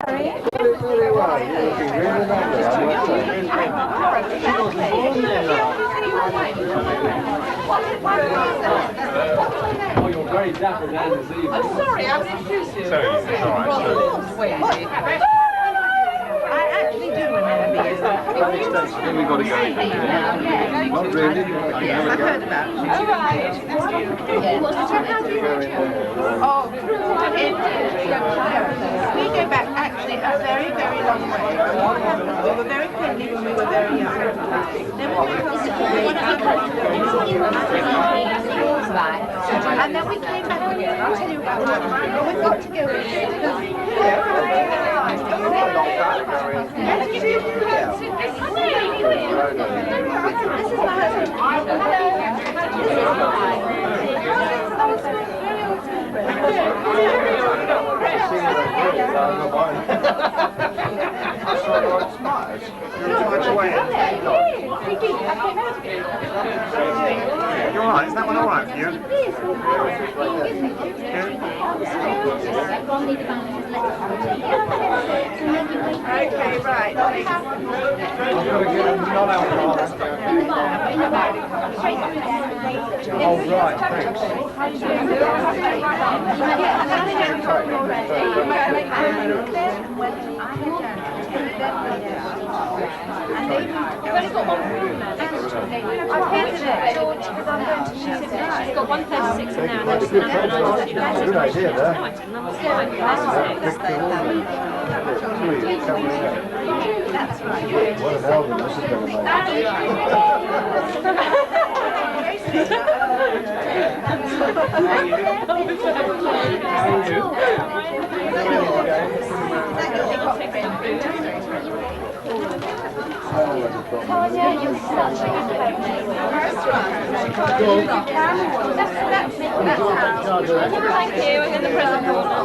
Very well. You're looking really lovely, I must say. Oh, you're very dapper down this evening. I'm sorry, I'm intrusive. Sorry, it's all right. I actually do remember you. Then we've got to go. Not really. Yes, I've heard about you. All right. How do you know? Oh, we go back actually a very, very long way. We were very friendly when we were very young. Then we went on to and then we came back again. I'll tell you about that. But we've got to go with it. This is my husband. You're all right. Is that one all right for you? Okay, right. I've got to get a non-alcoholic. Oh, right, thanks. She's got 136 now. Good idea, there. That's right. What an album this is going to Tanya, you're such a good Thank you, and then the present corner.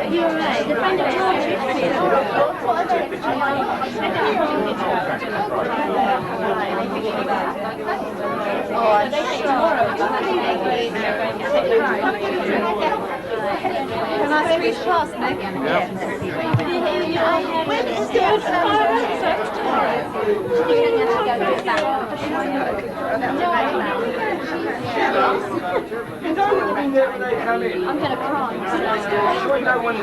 You're right. The friend of Can I squeeze past Meg? Yes. When is the You don't want to be there when they come in. I'm going to cry. Sure, no one is.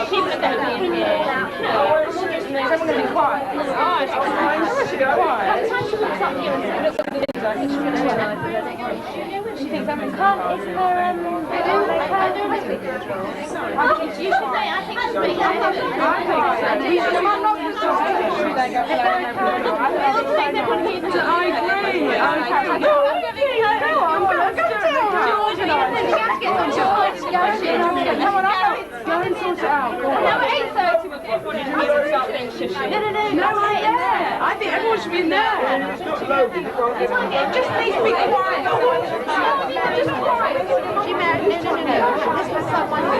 People are going to be in here. Everyone's going to be quiet. Oh, she go quiet. By the time she looks up here and looks at the window, I think she's going to realise that she thinks I'm isn't there, you should say, I think it's pretty good. I'm not going to stop it. I agree. Go and sort it out. No, at 8:30 we'll get everyone in here and start being shushy. No, I am there. I think everyone should be in there. Just please be quiet. Just quiet. She married. No. This was someone who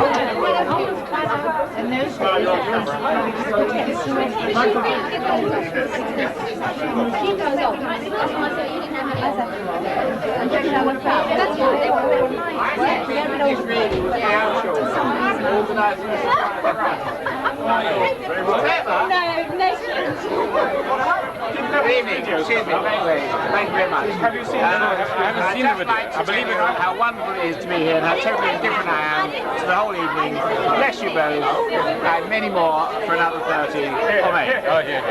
in those days. She goes off. That's why I said you didn't have any. That's why they were Good evening. Excuse me. Thank you very much. Have you seen it? I haven't seen it with it. I believe it. How wonderful it is to be here and how totally indifferent I am to the whole evening. Bless you both and many more for another 30. Oh, mate. Oh, yeah.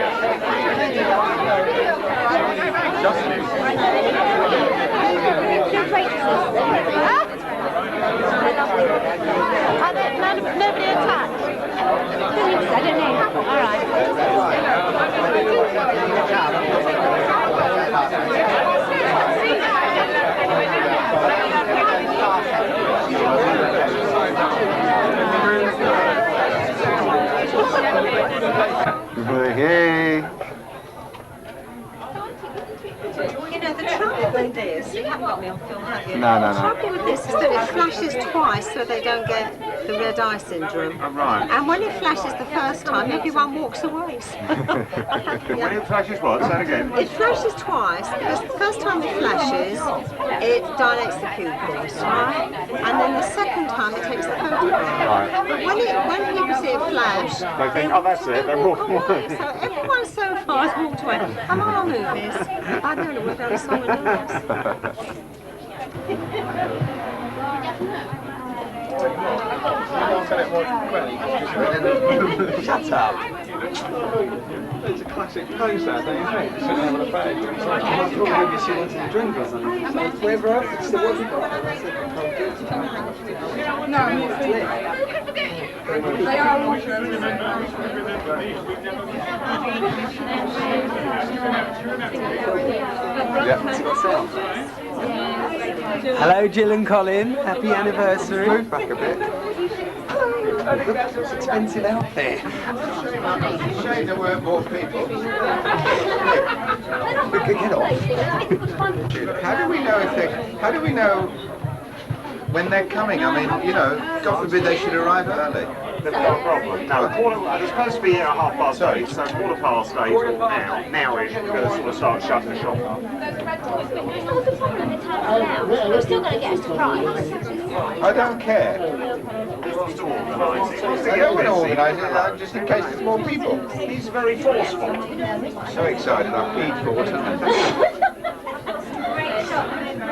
Nobody attacked. I don't know. All right. Hey. You know, the trouble with this, you haven't got me on film, have you? No, no, The no. trouble with this is that it flashes twice so they don't get the red eye syndrome. Oh, right. And when it flashes the first time, everyone walks away. When it flashes what? Say it again. It flashes twice because the first time it flashes, it dilates the pupils, right? And then the second time it takes the photograph. Right. But when people see it flash, They think, oh, that's it, they walk away. So everyone so far has walked away. Am I on movies? I don't know whether I'm song and lyrics. Shut up. It's a classic pose that, don't you think? Sitting there with a bag. It's like, I thought maybe she wanted a drink or something. Wherever else, so what have you got? No, they are Hello, Jill and Colin. Happy anniversary. Move back a bit. Look, it's expensive out there. Shame there weren't more people. Get off. How do we know if they? How do we know when they're coming? I mean, you know, God forbid they should arrive early. They've got a problem. No, they're supposed to be here at 8:30, so 8:15 or now-ish, we're going to sort of start shutting the shop up. What's the problem? It's hard to We're still going to get a surprise. I don't care. He wants to organise it. He wants to I get don't want to busy. organise it just in case there's more people. He's very forceful. So excited, I peed for what's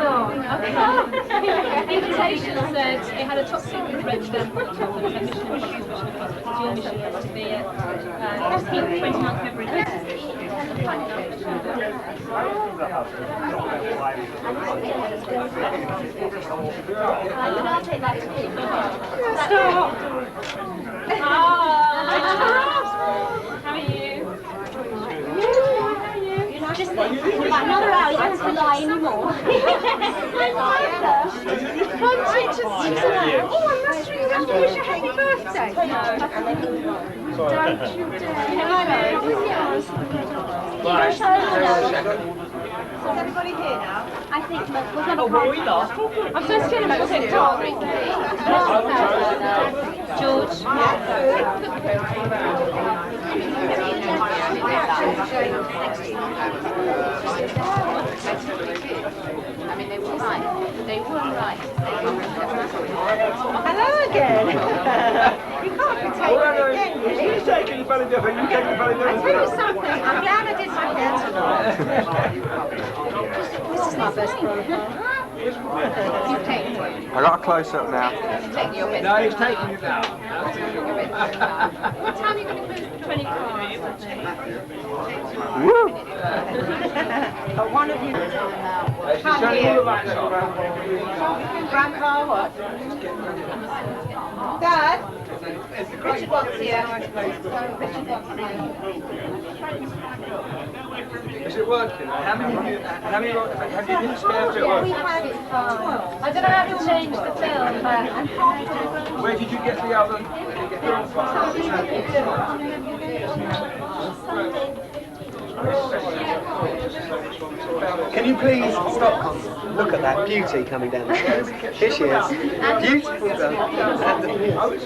The invitation said it had a top secret red stamp on the top and said mission issues, your mission was to be at 29th February. I'll take that to keep. Stop! How are you? Just about another hour, you don't have to lie anymore. Oh, I must ring you to wish you happy birthday. No. Don't you dare. Is everybody here now? I think we're going to I'm so scared about TikTok. George. I mean, they were right. They were right. Hello again. You can't be taking it again, really. Who's taking the belly different? You taking the belly I tell you something, I'm glad I did my hair tonight. This is my best profile. You've taken it. I got a close up now. You've taken your best. No, he's taking it now. What time are you going to close? 25. Woo! But one of you She's showing all the backs on. Grandpa, what? Dad? Richard wants you. Is it working? How many have you been spared to it We working? had 12. I don't know how to change the film, but Where did you get the oven? Can you please stop? Look at that beauty coming down the stairs. Here she is. Beautiful girl.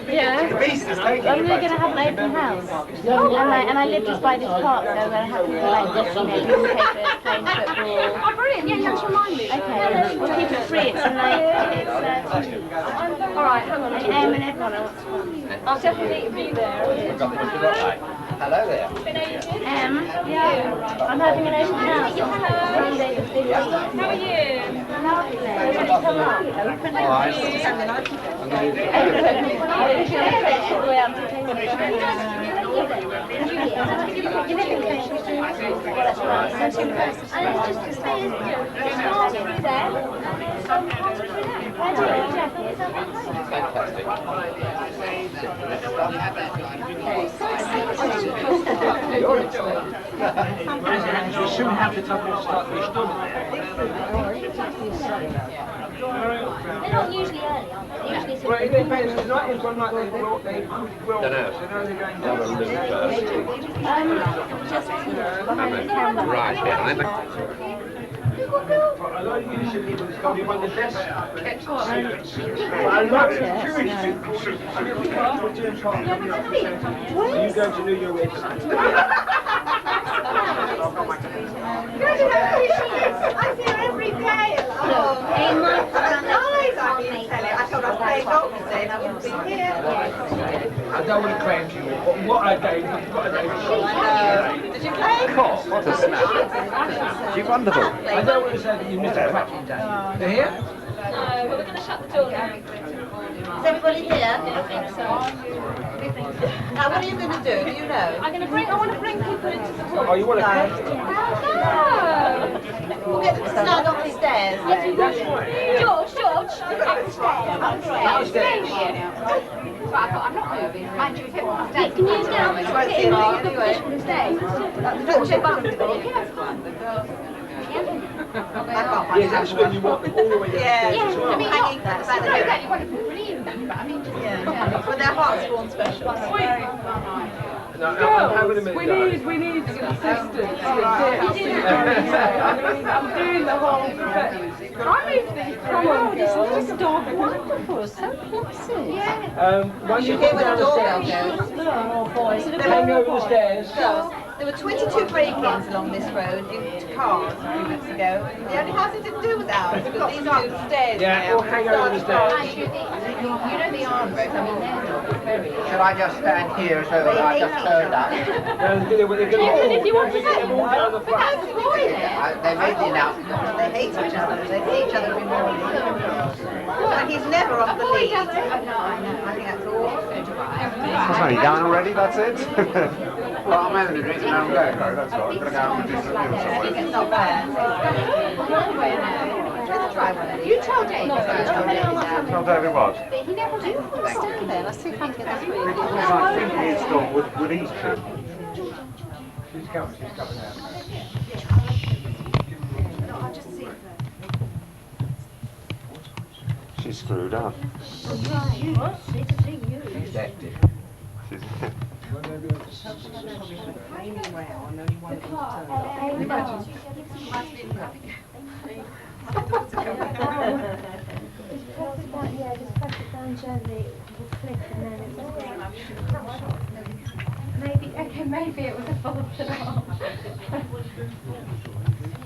yeah. The beast is taking And it we're back. going to have an open house. And I live just by this park, so we're going to have people like newspapers, playing football. Oh, brilliant. Yeah, you have to remind me. Okay, we'll keep it free. It's a night. All right, hang on. And everyone else. I'll definitely be there. Hello there. Yeah, I'm having an open house. Monday the 15th. How are you? Lovely. Come up. Open house. All the way up to You soon have to start the They're not usually early, are they? Usually Well, sort it of... depends. Tonight is one like they will. They know they're going down. Right, behind me. A lot of usually people is going to be one of the best kept secrets. I love it. Jewish people. I mean, we can't put you in charge. You go to New York with I see her every day. I thought I'd play golf today and I wouldn't be here. I don't want to cram you. What a day. What a day. Did you play? What a snap. She's wonderful. I don't want to say that you missed a cracking day. They're here? No, but we're going to shut the door now. Is everybody here? I think so. Now, what are you going to do? Do you know? I want to bring people into the hall. Oh, you want to come? We'll get them to stand on the stairs. George, Downstairs. I'm not moving. Mind you, if it wants to stay, can you get on the Won't see long anyway. stay? Don't check buttons. Yes, that's when you walk all the way downstairs as well. I mean, Hanging back the no, that you want to believe them, but I mean, just... But their hearts are born special. No, I'm having a minute. We need some assistance. I'm doing the whole thing. I moved these. Come on, girls. This dog wonderful, so classy. Once you You get hear where the doorbell downstairs, goes? Oh boy, is it a hang over the stairs. Girls, there were 22 break-ins along this road into cars a few weeks ago. The only house it didn't do was ours, because these are the stairs Yeah, now. or hang over the stairs. You know the armrest, I mean, they're not very... Shall I just stand here so that I just turned up? If you want to get them all down the front. They made the announcement. They hate each other. They see each other every morning. And he's never off the lead. I think that's awful. That's only done already, that's it? Well, I'm having a drink and I'm going. No, that's all right. I'm going to go out and do some meal somewhere. It's not bad. Let's try one of these. You tell Dave. Tell David what? He never do. stand there? Let's see if I can get that for you. Because I think he's got with each trip. She's coming out. She's screwed up. She's active. She's Maybe it was a false alarm.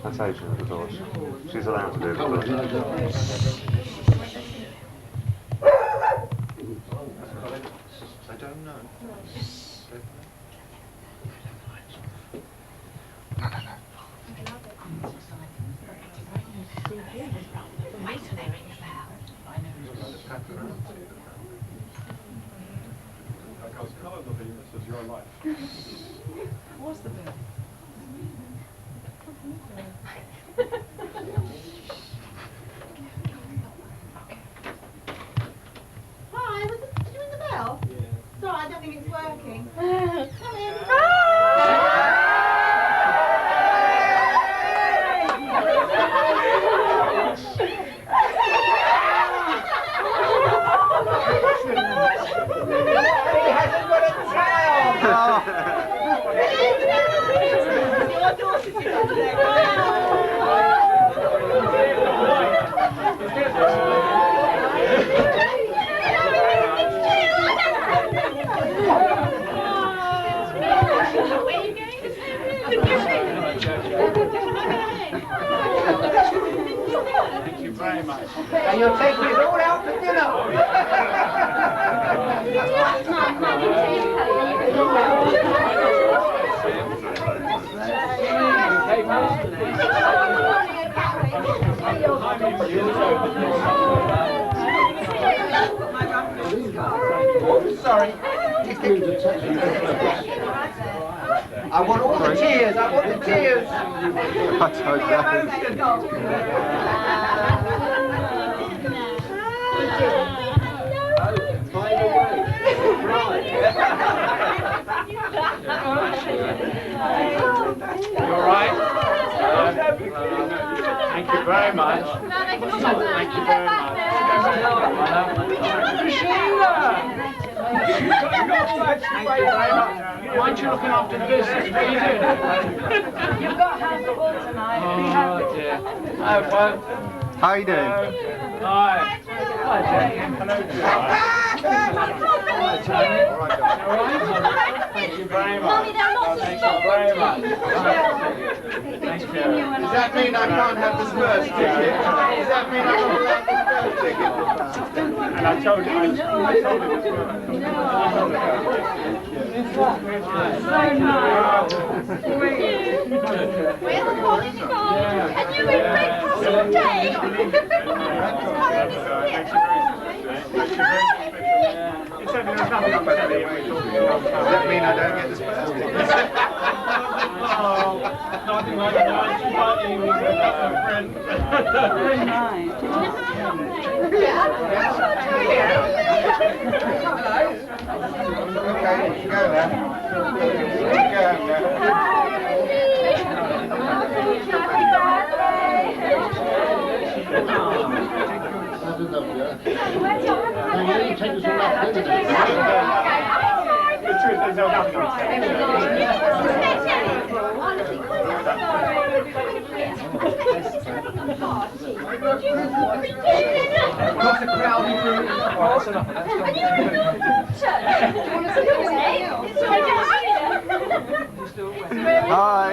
That's Adrian at the door. She's allowed to do it. I don't know. Colin Levine, this is your life. What's the bill? Hi, did you ring the bell? Yeah. Sorry, I don't think it's working. Come in. Thank you very much. And you'll take me all out for dinner. Sorry. I want all the cheers. I want the cheers. I don't know. You all right? Thank Thank you very much. No, they can hold that down. Thank you very much. Thank you very much. Mind you looking after the business? What are you doing? You've got hands of all tonight. Oh dear. Oh, well. How are you doing? Hi. Hi, Jane. Hello, Jane. Thank you very much. Thank you very much. Thank you. Does that mean I can't have the Spurs ticket? Does that mean I'm not allowed the Spurs ticket? And I told you, I told you. Where's the Colin gone? And you've been breakfast all day. Does that mean I don't get the Spurs ticket? Nothing like that. Very nice. Okay, go now. Go The truth is, there's nothing Lots of crowded room. Hi.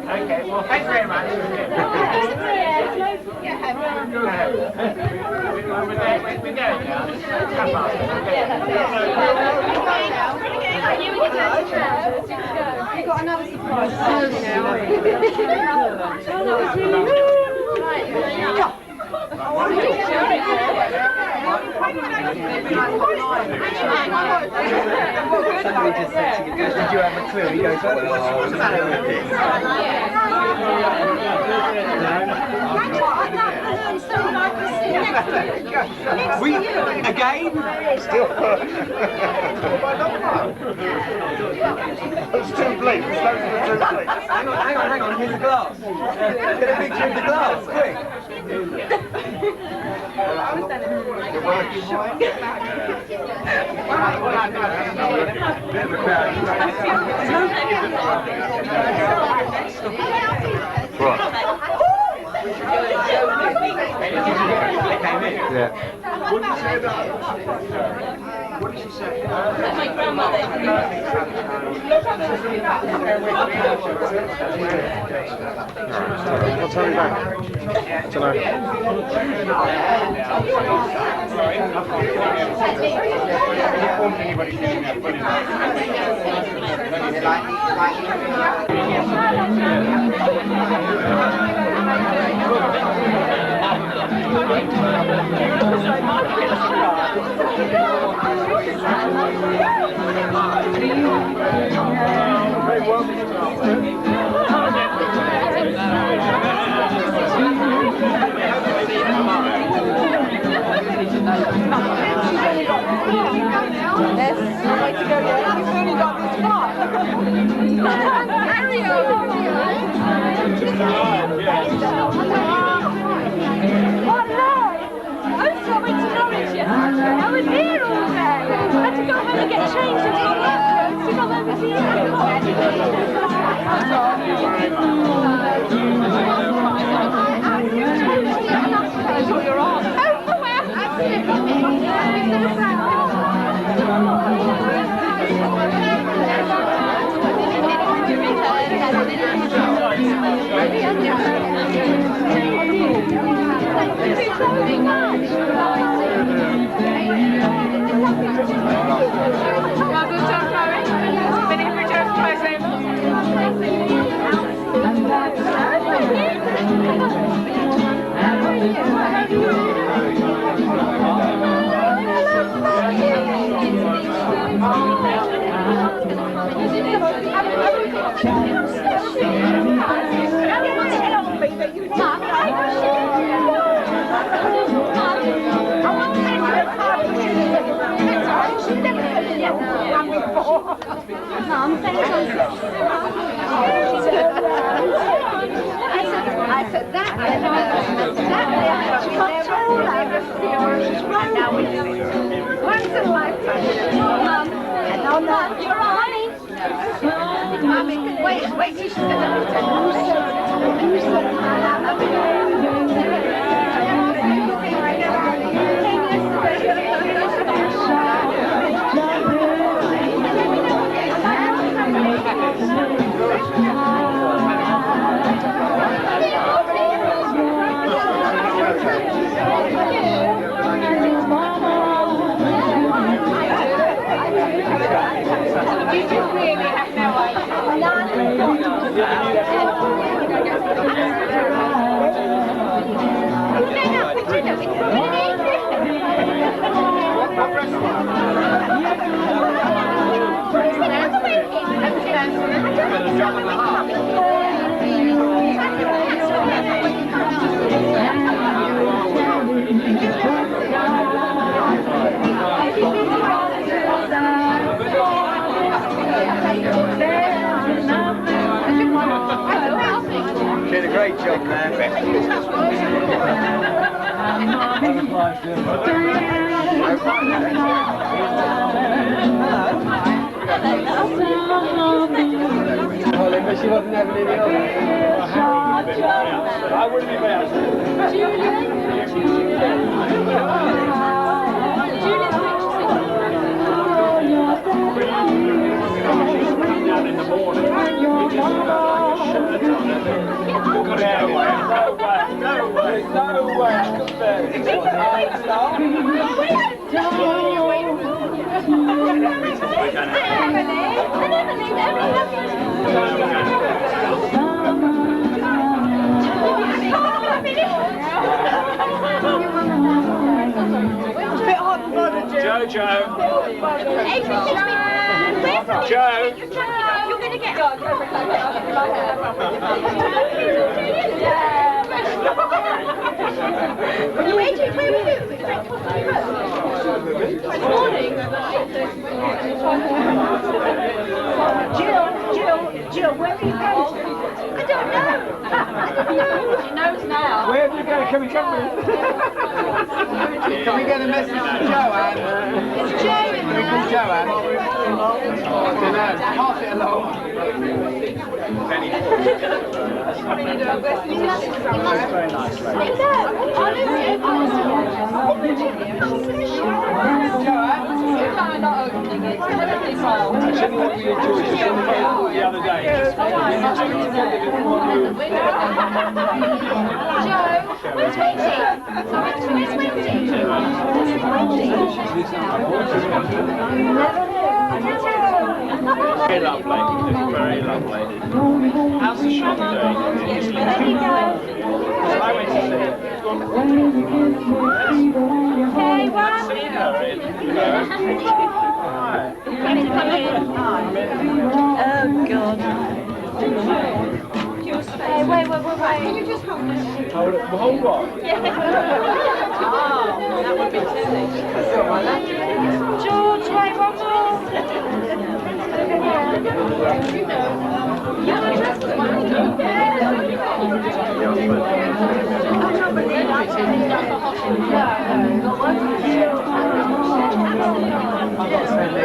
Okay, well, thanks very much. We're going now. Come on. We've got another surprise. Somebody just said to you, did you have a clue? He goes, well, what's the matter with it? We, again? Still. It's too bleak. It's those are too bleak. Hang on, here's a glass. Get a picture of the glass, quick. You're working hard. Bit of a crowd. Yeah. What did you say about What did she say? My grandmother. I'll tell you back. Tonight. I was here all day. I had to go home and get changed into my work clothes to go over to I said that now we do it. Once in a lifetime. And on that, you're honey. Mommy, wait till she's going Did a great job there. Colin, but she wasn't having any of it. I wouldn't be bad. Down in the morning. No way. Jojo. Joe. You're going to get Jill, where are you going? I don't know. She knows now. Where are you going? Can we come with? Can we get a message to Joanne? It's Joe in Can we call Joanne? I don't know. Pass it along. Very nice. Actually, what we enjoyed just on the other day. Joe, where's Wendy? Where's Very lovely. Very lovely. How's the shop doing? There you go. I went to see it. Okay, one. Seen her in. Oh, God. Hey, wait. Can you just hold this? Oh, the whole lot? Yeah. That would be silly. George, wait, one more.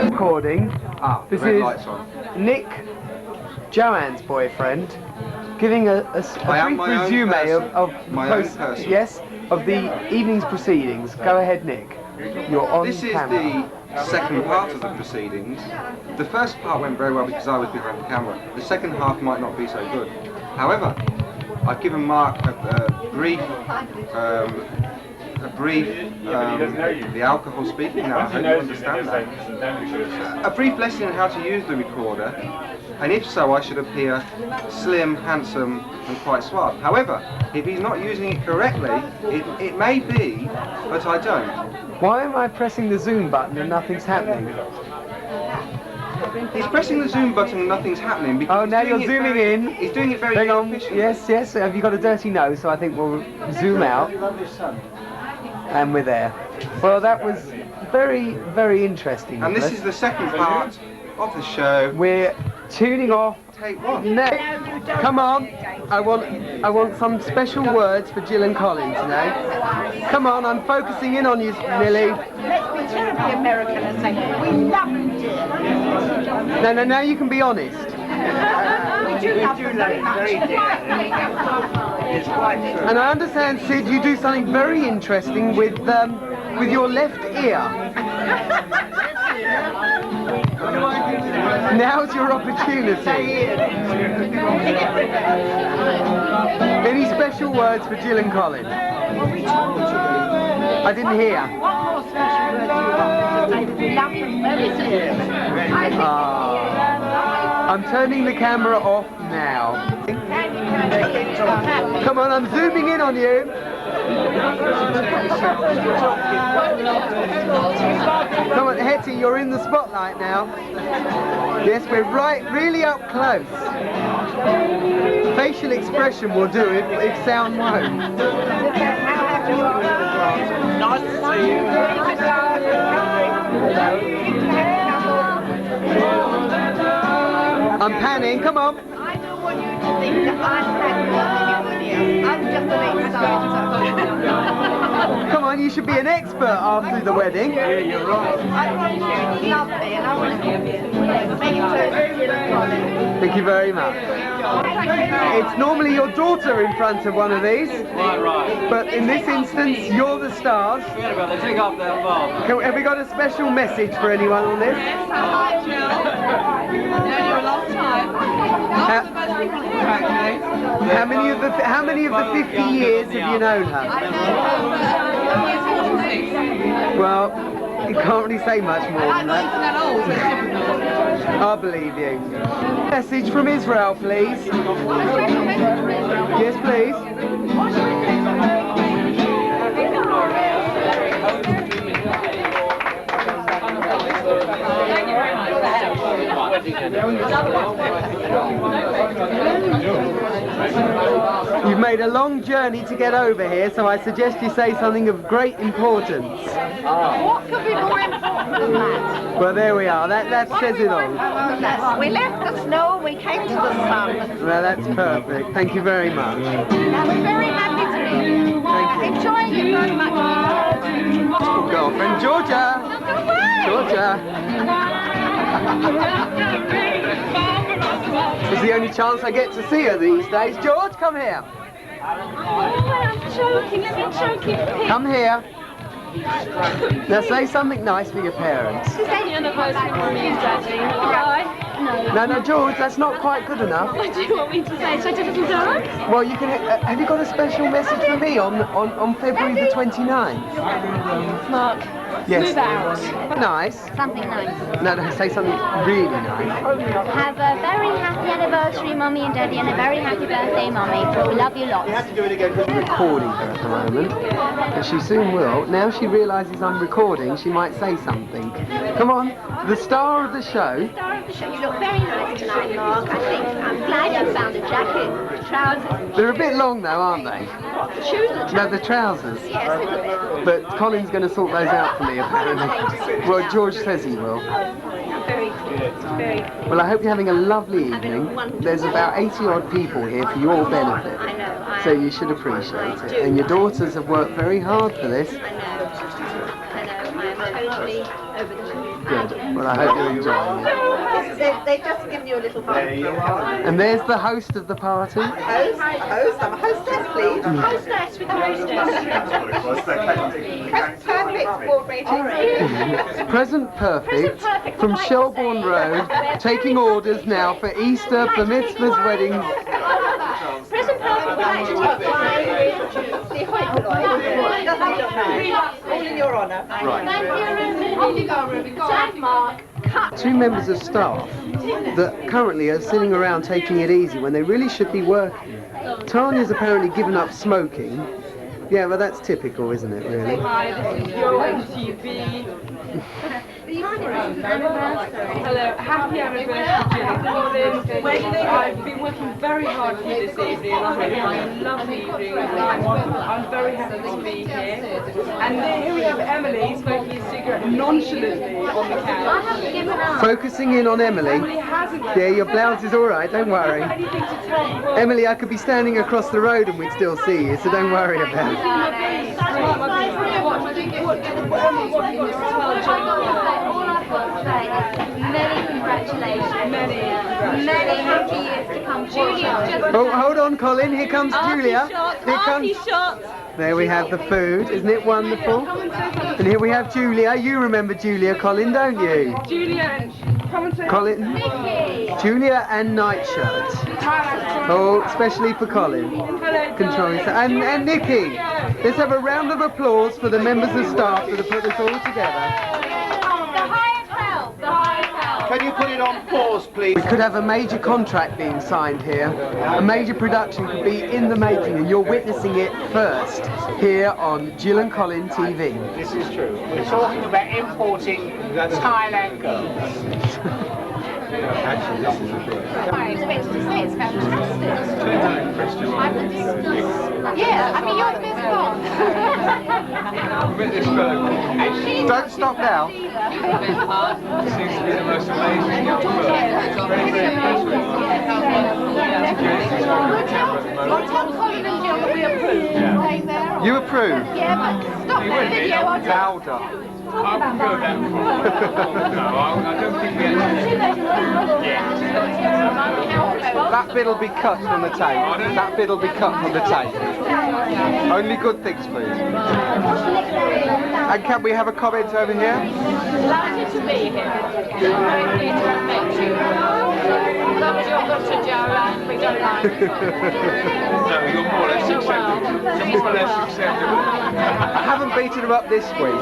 Recording. This red is lights on. Nick, Joanne's boyfriend, giving a I am brief my own resume person. of My own person. yes, of the evening's proceedings. Go ahead, Nick. You're on This is camera. the second part of the proceedings. The first part went very well because I was behind the camera. The second half might not be so good. However, I've given Mark a brief, the alcohol speaking now, I hope you understand that. A brief lesson on how to use the recorder, and if so, I should appear slim, handsome, and quite suave. However, if he's not using it correctly, it may be, but I don't. Why am I pressing the zoom button and nothing's happening? He's pressing the zoom button and nothing's happening because Oh, now you're zooming in. He's doing it very Hang on. efficiently. Yes. Have you got a dirty nose? So I think we'll zoom out. And we're there. Well, that was very, very interesting. And this is the second part of the show. We're tuning off. Take one. Next. Come on. I want some special words for Jill and Colin today. Come on, I'm focusing in on you, Millie. Let's be terribly American and say, we love you, dear. No, now you can be honest. We do love you very much. And I understand, Sid, you do something very interesting with your left ear. Now's your opportunity. Any special words for Jill and Colin? I didn't hear. What more special words do you want to say? We love you very much. I'm turning the camera off now. Come on, I'm zooming in on you. Come on, Hetty, you're in the spotlight now. Yes, we're really up close. Facial expression will do it, if sound won't. Nice to see you. I'm panning, come on. I don't want you to think that I'm anybody else. I'm just an excited. Come on, you should be an expert after the wedding. Yeah, you're right. I want you to be lovely and I want to make it Thank you very much. It's normally your daughter in front of one of these. Right. But in this instance, you're the stars. Forget about it, take off that ball. Have we got a special message for anyone on this? Known you a long time. Not the most people here, actually. How many of the 50 years have you known her? Well, you can't really say much more than that. I believe you. Message from Israel, please. Yes, please. You've made a long journey to get over here, so I suggest you say something of great importance. What could be more important than that? Well, there we are. That says it all. We left the snow, we came to the sun. Well, that's perfect. Thank you very much. Now we're very happy to be here. Thank you. Enjoying it very much. Oh, girlfriend Georgia. Georgia. It's the only chance I get to see her these days. George, come here. Oh, I'm choking. Let me choke you. Come here. Now say something nice for your parents. Happy anniversary, Mommy and Daddy. Bye. No, George, that's not quite good enough. What do you want me to say? Should I do a little dance? Well, you can. Have you got a special message for me on February the 29th? Mark, Yes. move out. Nice. Something nice. No, say something really nice. Have a very happy anniversary, Mummy and Daddy, and a very happy birthday, Mummy. We love you lots. Recording her at the moment, but she soon will. Now she realises I'm recording, she might say something. Come on, the star of the show. Star of the show. You look very nice tonight, Mark. I think. I'm glad you found a jacket, trousers. They're a bit long though, aren't they? The shoes or the No, the trousers. Yes, a little bit. But Colin's going to sort those out for me, apparently. Well, George says he will. Very pleased. Very pleased. Well, I hope you're having a lovely evening. There's about 80 odd people here for your benefit. I know. So you should appreciate it. And your daughters have worked very hard for this. I know. I am totally over the moon. Good. Well, I hope you're enjoying it. They've just given you a little phone. And there's the host of the party. Host, I'm a hostess, please. Hostess with the hostess. Perfect for rating. Present perfect from Shelbourne Road, taking orders now for Easter, bar mitzvahs, weddings. Present perfect would like to take All in your honour. Mark. Two members of staff that currently are sitting around taking it easy when they really should be working. Tanya's apparently given up smoking. Yeah, well that's typical, isn't it, really? Hi, this is your TV. Hello, happy anniversary, Colin. I've been working very hard for you this evening. I'm having a lovely evening. I'm very happy to be here. And then here we have Emily smoking a cigarette nonchalantly on the couch. Focusing in on Emily. Emily hasn't. Yeah, your blouse is all right, don't worry. Anything to tell you? Emily, I could be standing across the road and we'd still see you, so don't worry about it. Many congratulations. Many happy years to come. Julia, just Oh, hold on, Colin. Here comes Julia. Here comes. shots. There we have the food. Isn't it wonderful? And here we have Julia. You remember Julia, Colin, don't you? Julia, come and say Colin. Julia and nightshirt. Oh, especially for Colin. Controlling. And Nikki. Let's have a round of applause for the members of staff that have put this all together. Can you put it on pause, please? We could have a major contract being signed here. A major production could be in the making, and you're witnessing it first here on Jill and Colin TV. This is true. We're talking about importing Thailand girls. Actually, this is a bit. I expected to say it's fantastic. Yeah, I mean, you're the best one. Don't stop now. Seems to be the most amazing young girl. Very, very impressed with Well, tell Colin and Jill that we approve. Staying there. You approve? Yeah, but stop the video. Louder. I wouldn't go that far. No, I don't think we That bit'll be cut from the tape. That bit'll be cut from the tape. Only good things, please. And can we have a comment over here? Delighted to be here. Very pleased to have met you. Loved your Dr. Joe, and we don't like you. No, you're more or less acceptable. You're more or less acceptable. I haven't beaten him up this week.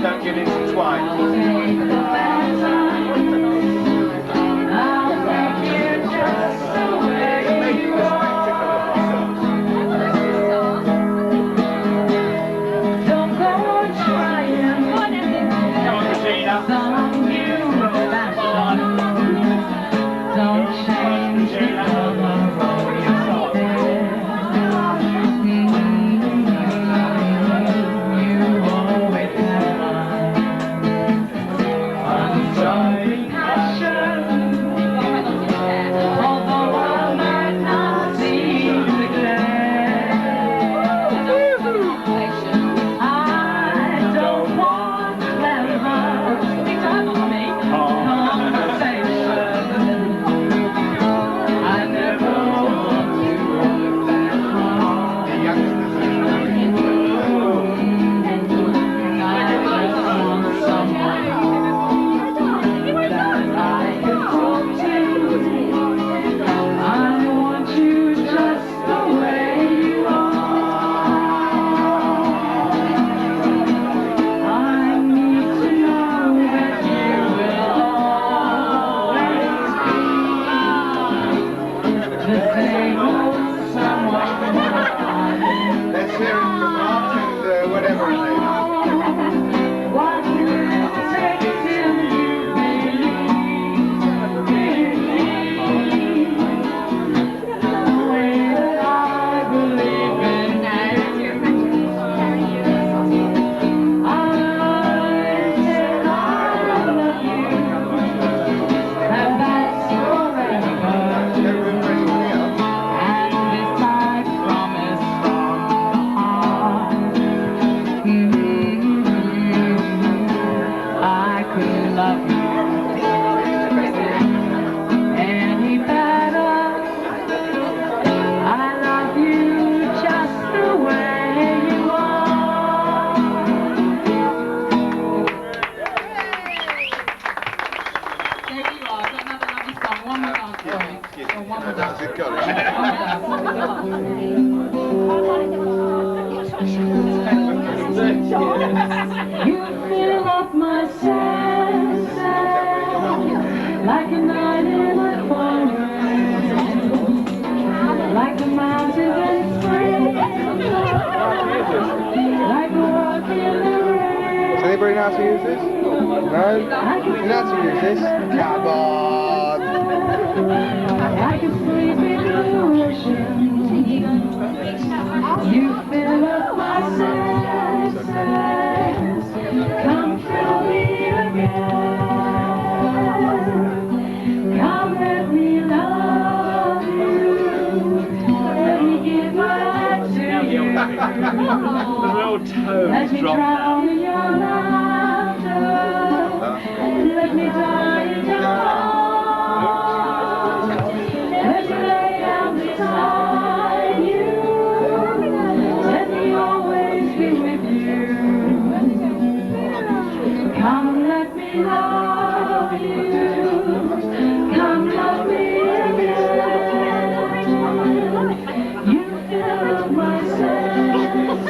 don't get intertwined. Anybody know how to use this? No? You know how to use this? Come on! You fill up my senses, come fill me again. Come let me love you, let me give my heart to you. Let me drown in your laughter, let me die in your arms. Let me lay down beside you, let me always be with you. Come let me love you, come love me again. You fill up my senses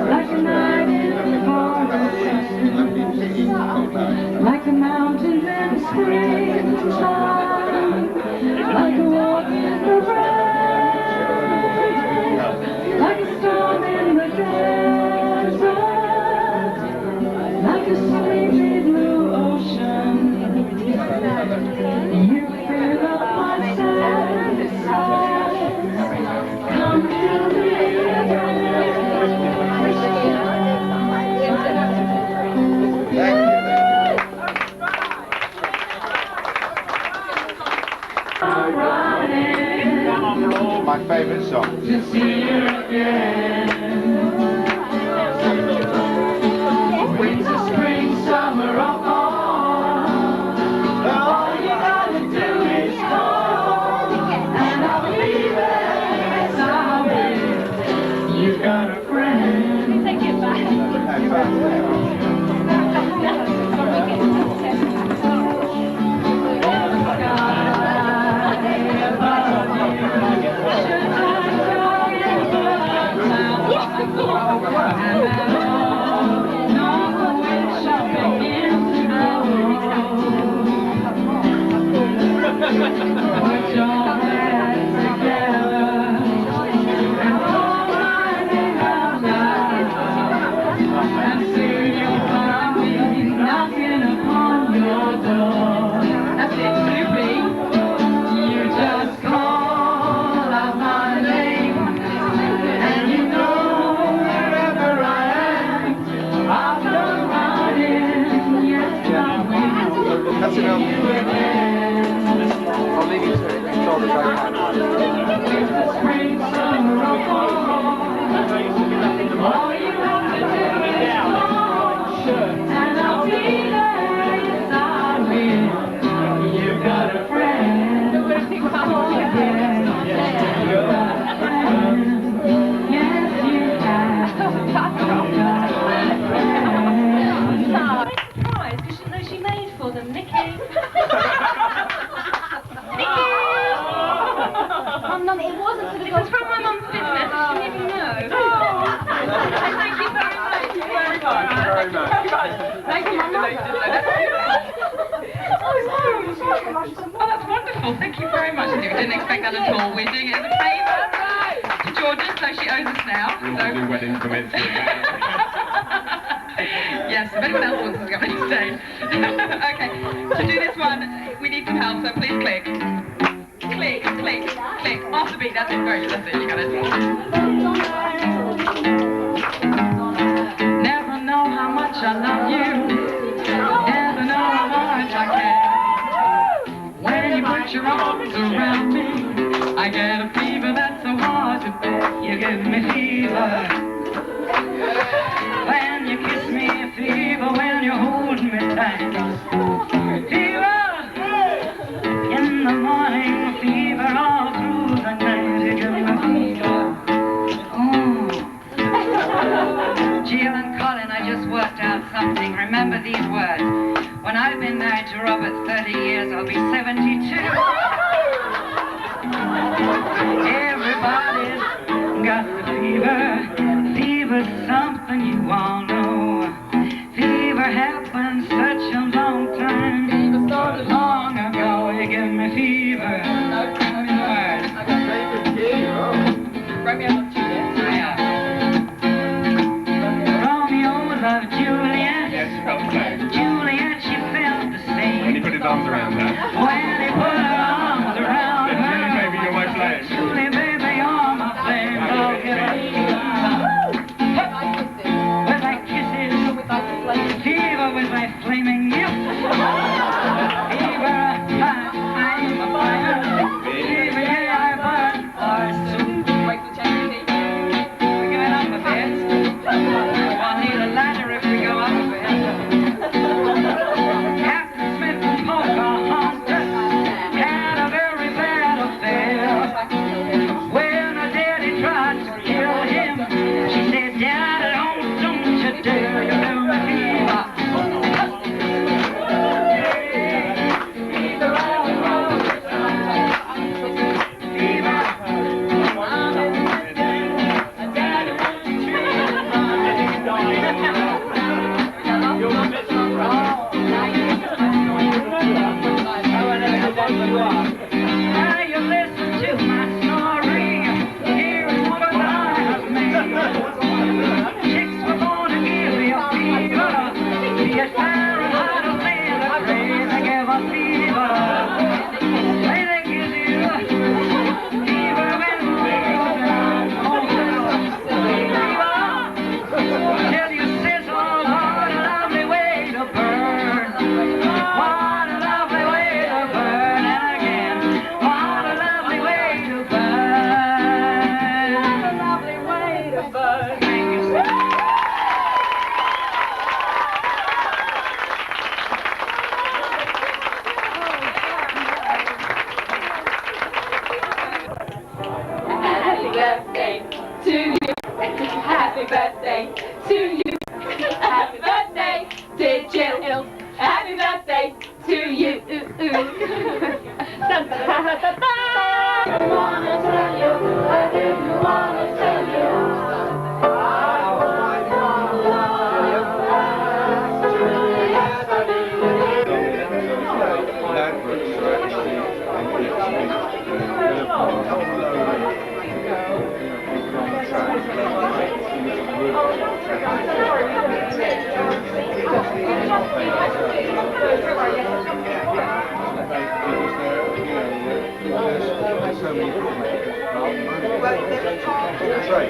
like a night in the forest, like the mountains in springtime, like a walk in the rain, like a storm in the desert, like a sleepy blue ocean. You fill up my senses, come fill me again. My favourite song. To see you again. Winter, spring, summer, or fall, all you gotta do is call, and I'll be there, yes I will. You got a friend. Take it back. No Put your hands together and hold my hand out loud, and soon you'll find me knocking upon your door. That's it, Snoopy. You just call out my name, and you know wherever I am, I'll come running. Yes, I will. That's enough. I'll leave you to it. Control the boat. Spring, summer, or fall, all you have to do is call, and I'll be there. Yes, I will. You've got a friend. Oh, yes. You've got a friend. Yes, you have. You've got a friend. Surprised because she knows she made for them, Nikki. Mum, it wasn't for the It was from my mum's business. She didn't even know. Thank you very much. Thank you very much. Thank you for noticing that. Oh, that's wonderful. Thank you very much. We didn't expect that at all. We're doing it as a favour to Georgia, so she owes us now. So. Do wedding commencement. Yes, if anyone else wants to come on stage. Okay, to do this one, we need some help, so please click. Click, click, click. Off the beat, that's it, very good, that's it, you got it. Never know how much I love you. Never know how much I care. When you put your arms around me, I get a fever that's so hard to bear. You give me fever. When you kiss me, a fever. When you hold me tight, fever. In the morning, fever all through the night. You give me fever. Oh. Jill and Colin, I just worked out something. Remember these words. When I've been married to Robert 30 years, I'll be 72. Everybody's got the fever. Fever's something you all know. Fever happened such a long time. Fever started long ago. You give me fever. Romeo loved Juliet. Romeo loved Juliet. Yes, she felt the same. Juliet, she felt the same. When he put his arms around her. When he put her arms around Said, her. Julie, baby, you're my flame. Julie, baby, you're my flame. I'll give her with my kisses, fever with my flaming youth. Fever, I'm a fire. Fever, yeah, I burn for soup. We're going up a bit. We'll need a ladder if we go up a bit. Captain Smith and Pocahontas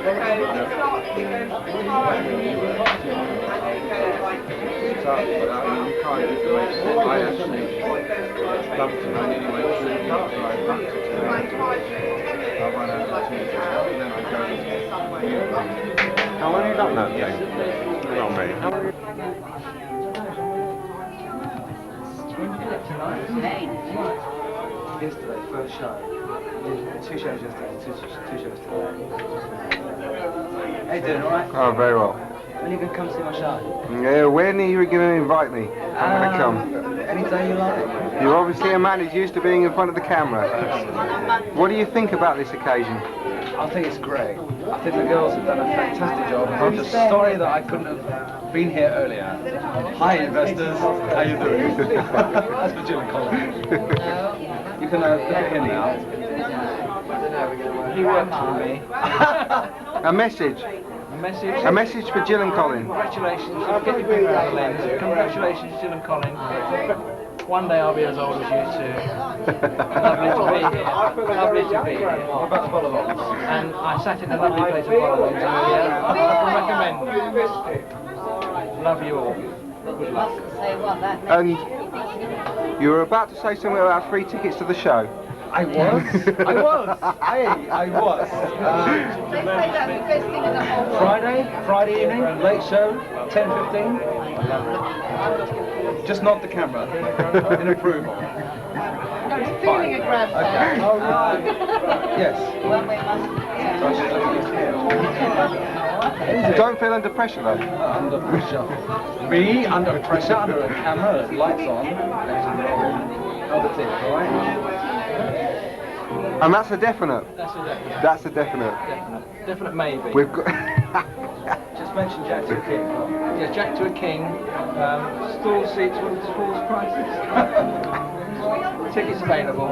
You can't information. I actually love to know anyway through the pub, so I run to I run out of the and then I go How long have you done that game? Not me. Yesterday, first show. Two shows yesterday, two shows today. How you doing, alright? Oh, very well. When are you going to come see my show? Yeah, when are you going to invite me? I'm going to come. Any day you like. You're obviously a man who's used to being in front of the camera. What do you think about this occasion? I think it's great. I think the girls have done a fantastic job. I'm just sorry that I couldn't have been here earlier. Hi investors, how you doing? That's for Jill and Colin. You can look at him now. He works for me. A message. A message for Jill and Colin. Congratulations, get your finger out of the lens. Congratulations, Jill and Colin. One day I'll be as old as you two. Lovely to be here. Lovely to be here. What about the Bolivons? And I sat in a lovely place of Bolivons earlier. I can recommend. Love you all. Good luck. And you were about to say something about free tickets to the show. I was. Friday evening, late show, 10:15. Just nod the camera in approval. No, it's feeling aggressive. Okay. Yes. Don't feel under pressure though. Under pressure. Me under pressure, under a camera, lights on. That's it, alright? And that's a definite. That's a definite. That's a definite. Definite maybe. We've got. Just mention Jack to a King. Yes, Jack to a King. Stall seats with stall prices. Tickets available.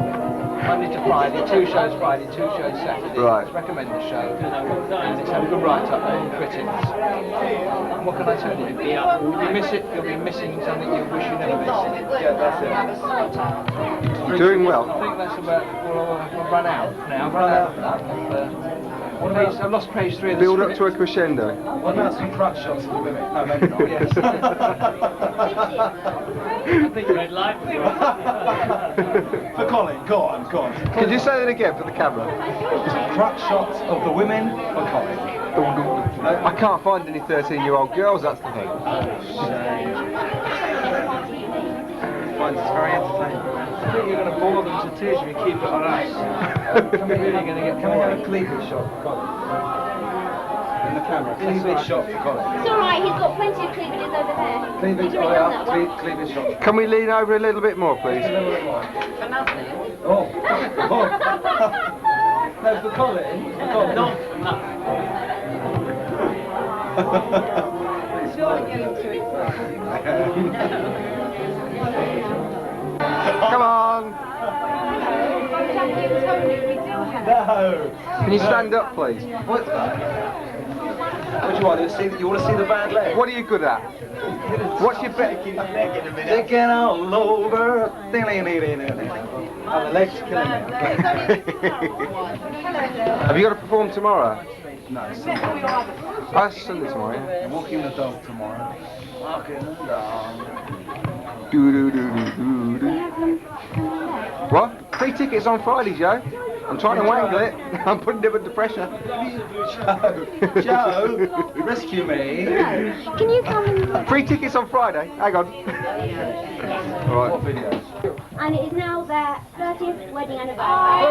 Monday to Friday. 2 shows Friday, 2 shows Saturday. Right. Let's recommend the show. And it's had a good write-up on critics. And what can I tell you? If you miss it, you'll be missing something you wish you never missed. Yeah, that's it. You're doing well. I think that's about. Well, I've run out now. I've lost page 3 of the Build up script. to a crescendo. What about some crutch shots of the women? No, maybe not. Yes. I think red light. For Colin, go on. Could you say that again for the camera? Crutch shots of the women for Colin. I can't find any 13-year-old girls, that's the thing. I find it's very entertaining. I think you're going to bore them to tears if you keep it on us. Can we really going to get Can we have a cleavage shot for Colin? In the camera, cleavage shot for Colin. It's alright, he's got plenty of cleavages over there. Cleavage, oh yeah, cleavage shot. Can we lean over a little bit more, please? A little bit more. Oh. No, for Colin. For Colin. No. Come on! No! Can you stand up, please? What do you want to see? You want to see the bad leg? What are you good at? What's your bet? Taking all over. Oh, the leg's killing me. Have you got to perform tomorrow? No, Sunday. Oh, it's Sunday tomorrow, yeah. Walking the dog tomorrow. Walking the dog. What? Free tickets on Friday, Joe. I'm trying to wangle it. I'm putting it under pressure. Joe, rescue me. Can you come and... Free tickets on Friday. Hang on. Right. What videos? And it is now their 30th wedding anniversary.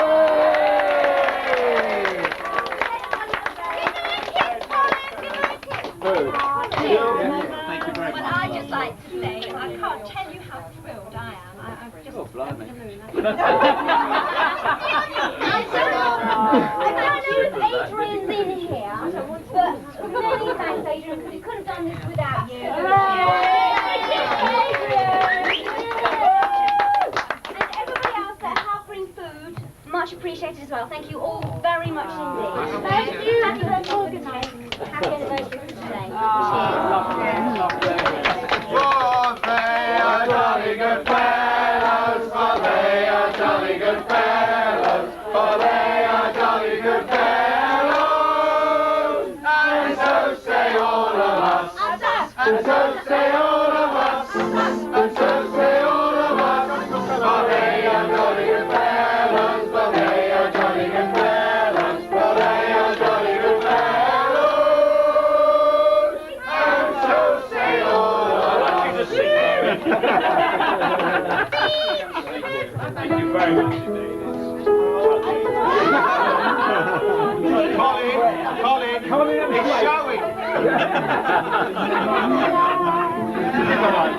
Thank you very much. I'd just like to say, I can't tell you how thrilled I am. I'm just Oh, blimey. I don't know if Adrian's in here, but many thanks, Adrian, because we could have done this without you. And everybody else that helped bring food, much appreciated as well. Thank you all very much indeed. Thank you. Happy birthday. Happy anniversary today. For they are jolly good fellows, for they are jolly good fellows, for they are jolly good fellows. And so say all of us, and so say all of us. But they are jolly good fellows, but they are jolly good fellows, but they are jolly good fellows. And so say all of us. Thank you very much indeed. Colin, it's showing. Come on.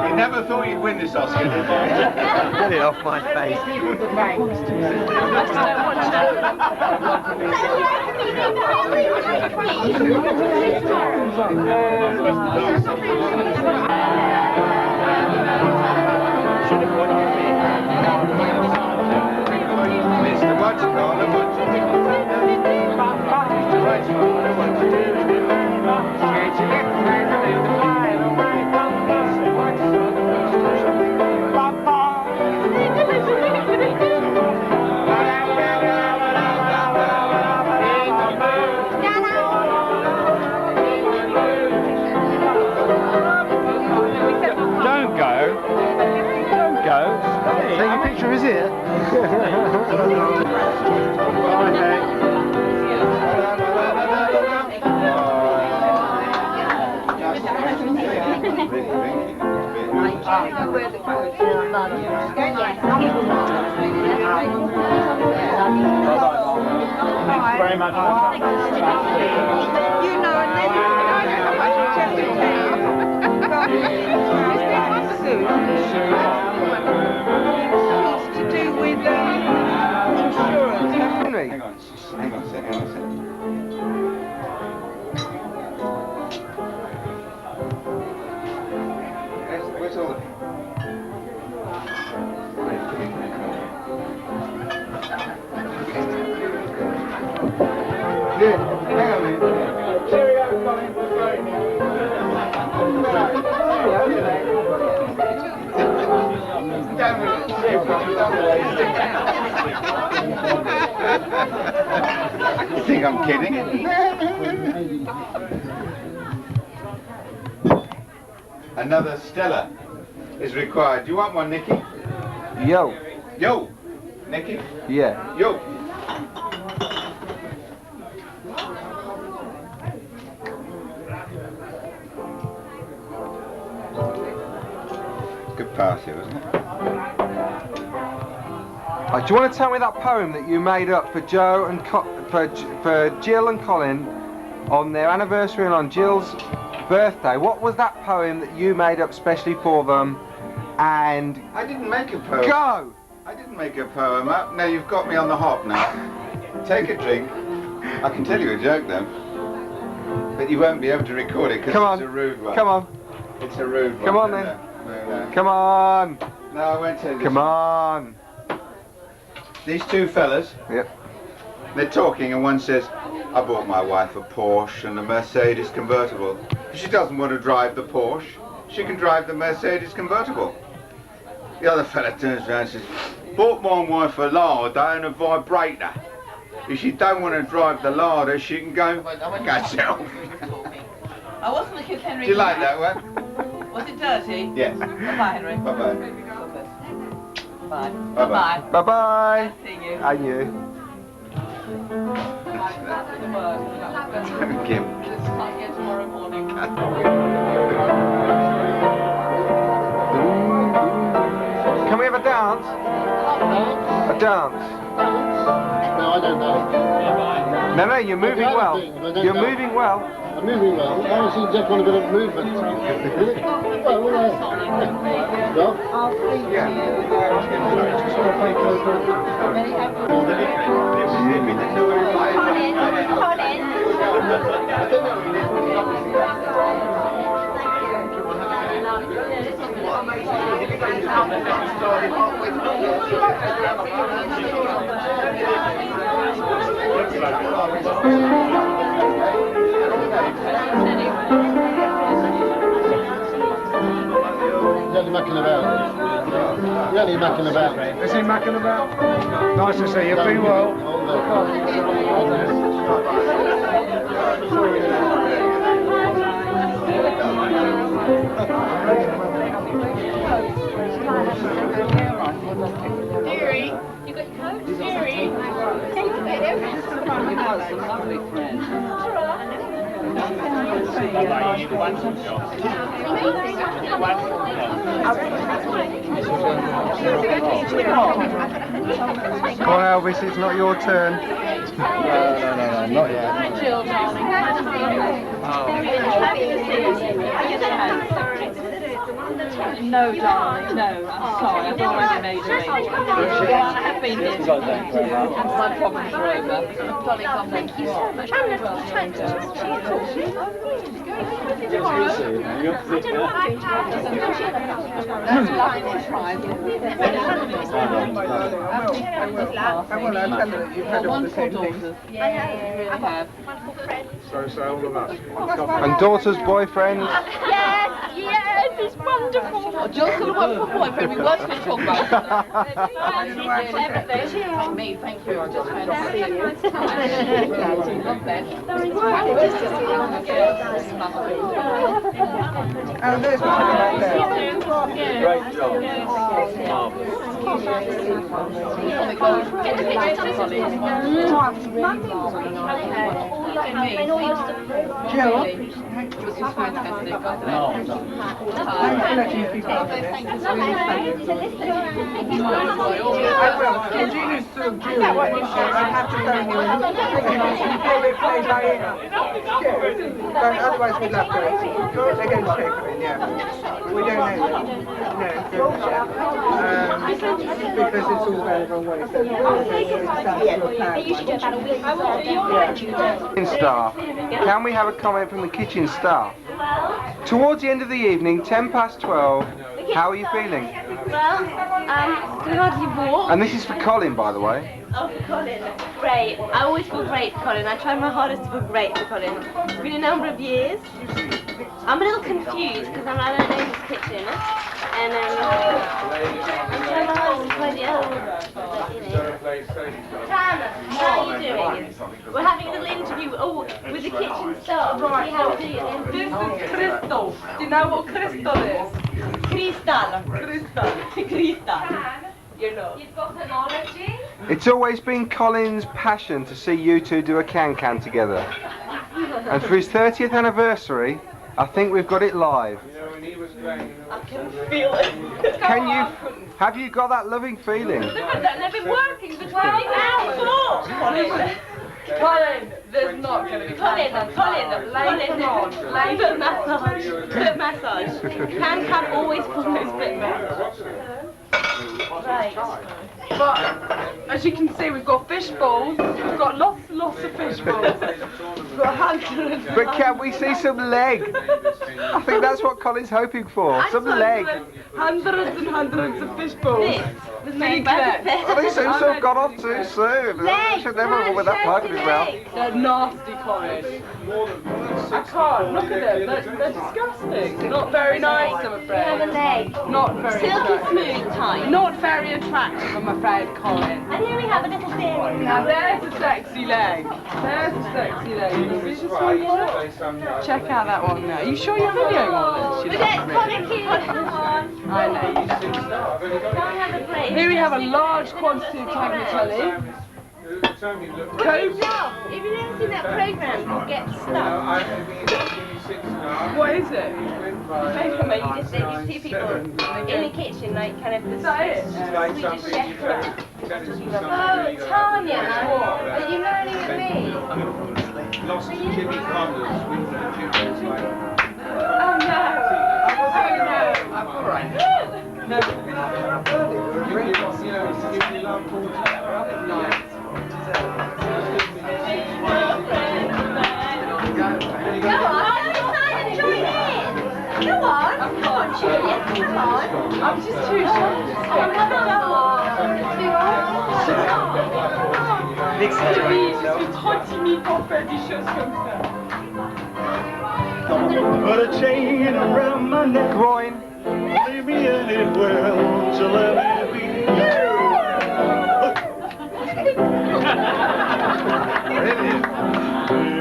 You never thought you'd win this Oscar, did you? Get it off my face. Mr. What you call him? Don't go. Take a picture of us here. Very much. You know, and then it's to do with insurance. Henry. Hang on a second. Where's all the... Good. Hang on a minute. Cheerio, Colin. You think I'm kidding? Another Stella is required. Do you want one, Nicky? Yo. Yo! Nicky? Yeah. Yo! Good party, wasn't it? Do you want to tell me that poem that you made up for Joe and for Jill and Colin on their anniversary and on Jill's birthday? What was that poem that you made up specially for them? And I didn't make a poem. go! I didn't make a poem up. Now you've got me on the hop now. Take a drink. I can tell you a joke though. But you won't be able to record it because it's a rude one. Come on. It's a rude one. Come on then. No. Come on. No, I won't tell you this. Come on. These two fellas, Yep. they're talking and one says, I bought my wife a Porsche and a Mercedes convertible. If she doesn't want to drive the Porsche, she can drive the Mercedes convertible. The other fella turns around and says, bought my wife a Lada and a vibrator. If she don't want to drive the Lada, she can go herself. I wasn't looking at Henry. Do you like that one? Was it dirty? Yes. Bye-bye, Henry. Bye-bye. Bye. Bye-bye. Bye-bye. See you. And you. Kim. Tomorrow morning. Can we have a dance? A dance? No, I don't know. No, you're moving well. You're moving well. I'm moving well. I see just want a bit of movement. Really? Well, all right. Well, You're only mucking about. You're only mucking about. Is he mucking about? Nice to see you. Be well. some lovely friends. Come on, Elvis, it's not your turn. No, not yet. Jill, darling. No, darling, no, I'm sorry, I've already made arrangements. I have been here and my problems are over. Darling, God, thank you so much. Wonderful daughters. Yeah, you really have. So all of us. And daughter's boyfriend. Yes, it's wonderful. Oh, Jill's got a wonderful boyfriend, we weren't going to talk about it. Me, thank you, I just went to see you. God bless. Oh, there's one right there. Great job. Otherwise we'd love to. They're going to take them in, yeah. We don't know them. No, because it's all going the wrong way. So Kitchen staff. Can we have a comment from the kitchen staff? Towards the end of the evening, 12:10. How are you feeling? Well, bloody war. And this is for Colin, by the way. Oh, for Colin. Great. I always feel great for Colin. I try my hardest to feel great for Colin. It's been a number of years. I'm a little confused because I don't know his kitchen. And I'm trying my hardest to tidy it up. But, you know. Tana, how are you doing? We're having a little interview with the kitchen staff to see how we're doing. This is Crystal. Do you know what Crystal is? Crystal. Crystal. Crystal. You know. You've got an allergy? It's always been Colin's passion to see you two do a can-can together. And for his 30th anniversary, I think we've got it live. I can feel it. Have you got that loving feeling? They've been working for 12 hours. Colin, there's not going to be Colin, massage. Can always follows bit Right. But as you can see, we've got fish balls. We've got lots of fish balls. We've got hundreds. But can we see some leg? I think that's what Colin's hoping for. Some leg. Hundreds and hundreds of fish balls. Was made by the Oh, they seem to have gone off too soon. I should never have with that pipe in his mouth. They're nasty, Colin. I can't. Look at them. They're disgusting. Not very nice, I'm afraid. Have a leg. Not very Silky smooth type. Not very attractive, I'm afraid, Colin. And here we have a little beard. Now there's a sexy leg. There's a sexy leg. Check out that one now. Are you sure you're videoing all this? But that's Colin cute. Come on. I know you do. Can't have a break. Here we have a large quantity of tagliatelle. Good job. If you've never seen that program called Get Stuck. What is it? Program where you just see these two people in the kitchen, like kind of the Swedish chef. Oh, Tanya, are you learning with me? Lost Jimmy Connor's window. Oh no! I'm alright. No. Go on, join in! Go on! Come on, Julia, come on! I'm just too shy. Je suis trop timide pour faire des choses comme ça. Put a chain around my neck. Groin. Leave me anywhere, won't you let me be?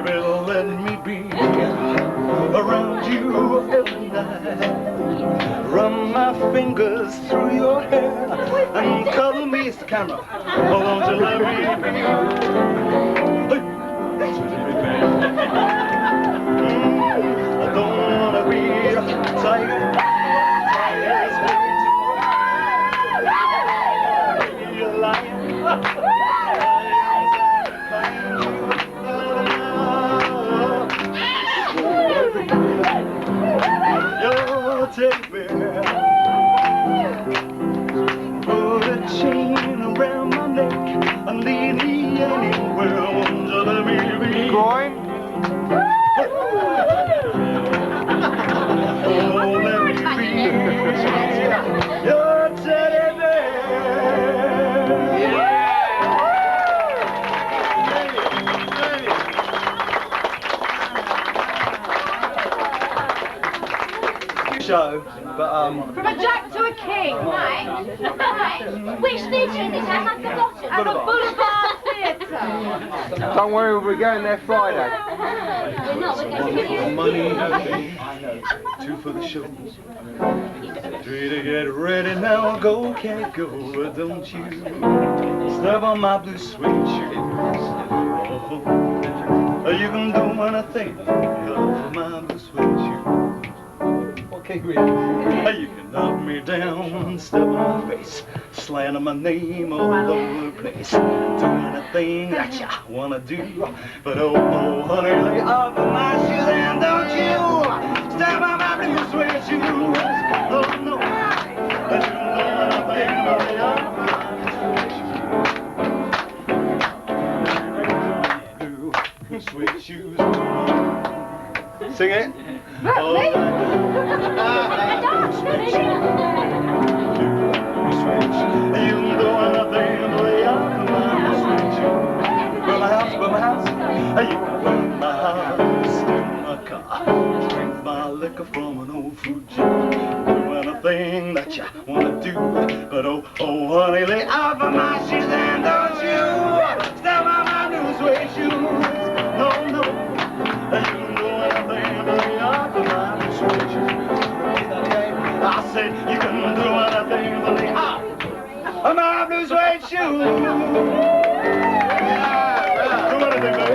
Baby, let me be around you every night. Run my fingers through your hair and cuddle me. It's the camera. Oh, won't you let me be? Take me, put a chain around my neck and lead me anywhere under the baby. Going. Oh, let me be your teddy bear. Show, but From a jack to a king. Right. Which theatre is it? I have forgotten. At the Boulevard Theatre. Don't worry, we'll be going there Friday. We're not. We're going to Money, two for the show. Three to get ready now. Go, can't go, don't you step on my blue suede shoes. Oh, you can do anything for my blue suede shoes. Okay, great. You can knock me down, step on my face, slant on my name all over the place. Do anything that you wanna do, but oh, honey, lay off of my shoes and don't you step on my blue suede shoes. Oh no, that you know anything but lay off of my blue suede shoes. Sing it. Oh, you can do anything but lay off of my suede shoes. Burn my house, burn my house. You can burn my house, steal my car, drink my liquor from an old fruit jar. Do anything that you wanna do, but oh, honey, lay off of my shoes and don't you step on my blue suede shoes. No, no, you can do anything but lay off of my blue suede shoes. I said you can do anything but lay off of my blue suede shoes. Do anything, baby.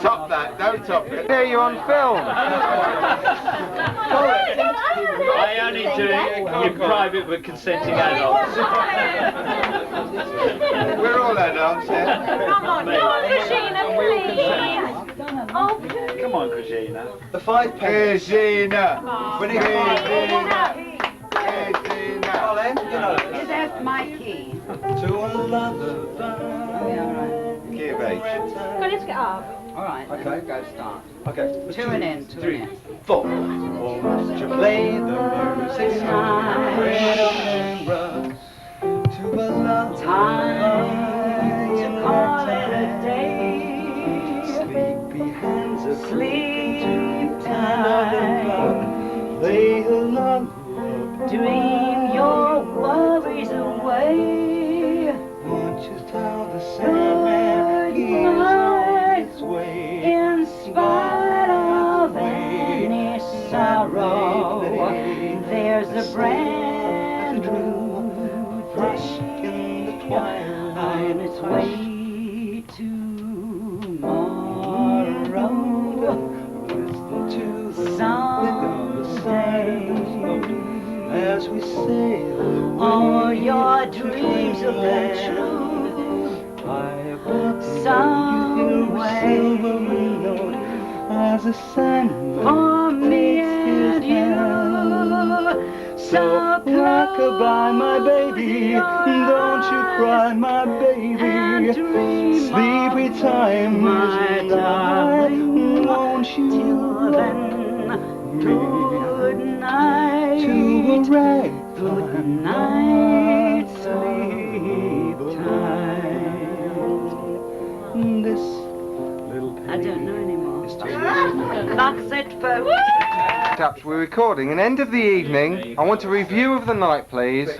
Top that, don't top it. There you're on film. I only do it in private with consenting adults. We're all adults, yeah. Come on, Christina, please. Oh, Come on, Christina. the 5 pence. Christina. When it Colin, you know. that's my key. To a lover. Key of H. Go, let's get up. All right. Okay. Go start. Okay. 2 and in. 2 and in. 4. Won't you play the music remember to a love Time to call it a day. sleepy hands are Sleep tight. lay a love Dream your worries away. won't you tell the Sandman he's on his way. In spite of any sorrow, there's a brand new Fresh in the twilight on its way tomorrow. listen to the Someday, as we sail all your dreams will be true. Some way as a Sandman for me and you. So rock-a-bye, my baby, don't you cry, my baby. Sleepy time my is darling, won't you? Till then, good night. To a Good night, sleep tight. This little I don't know anymore. That's it, folks. We're recording an end of the evening. I want a review of the night, please.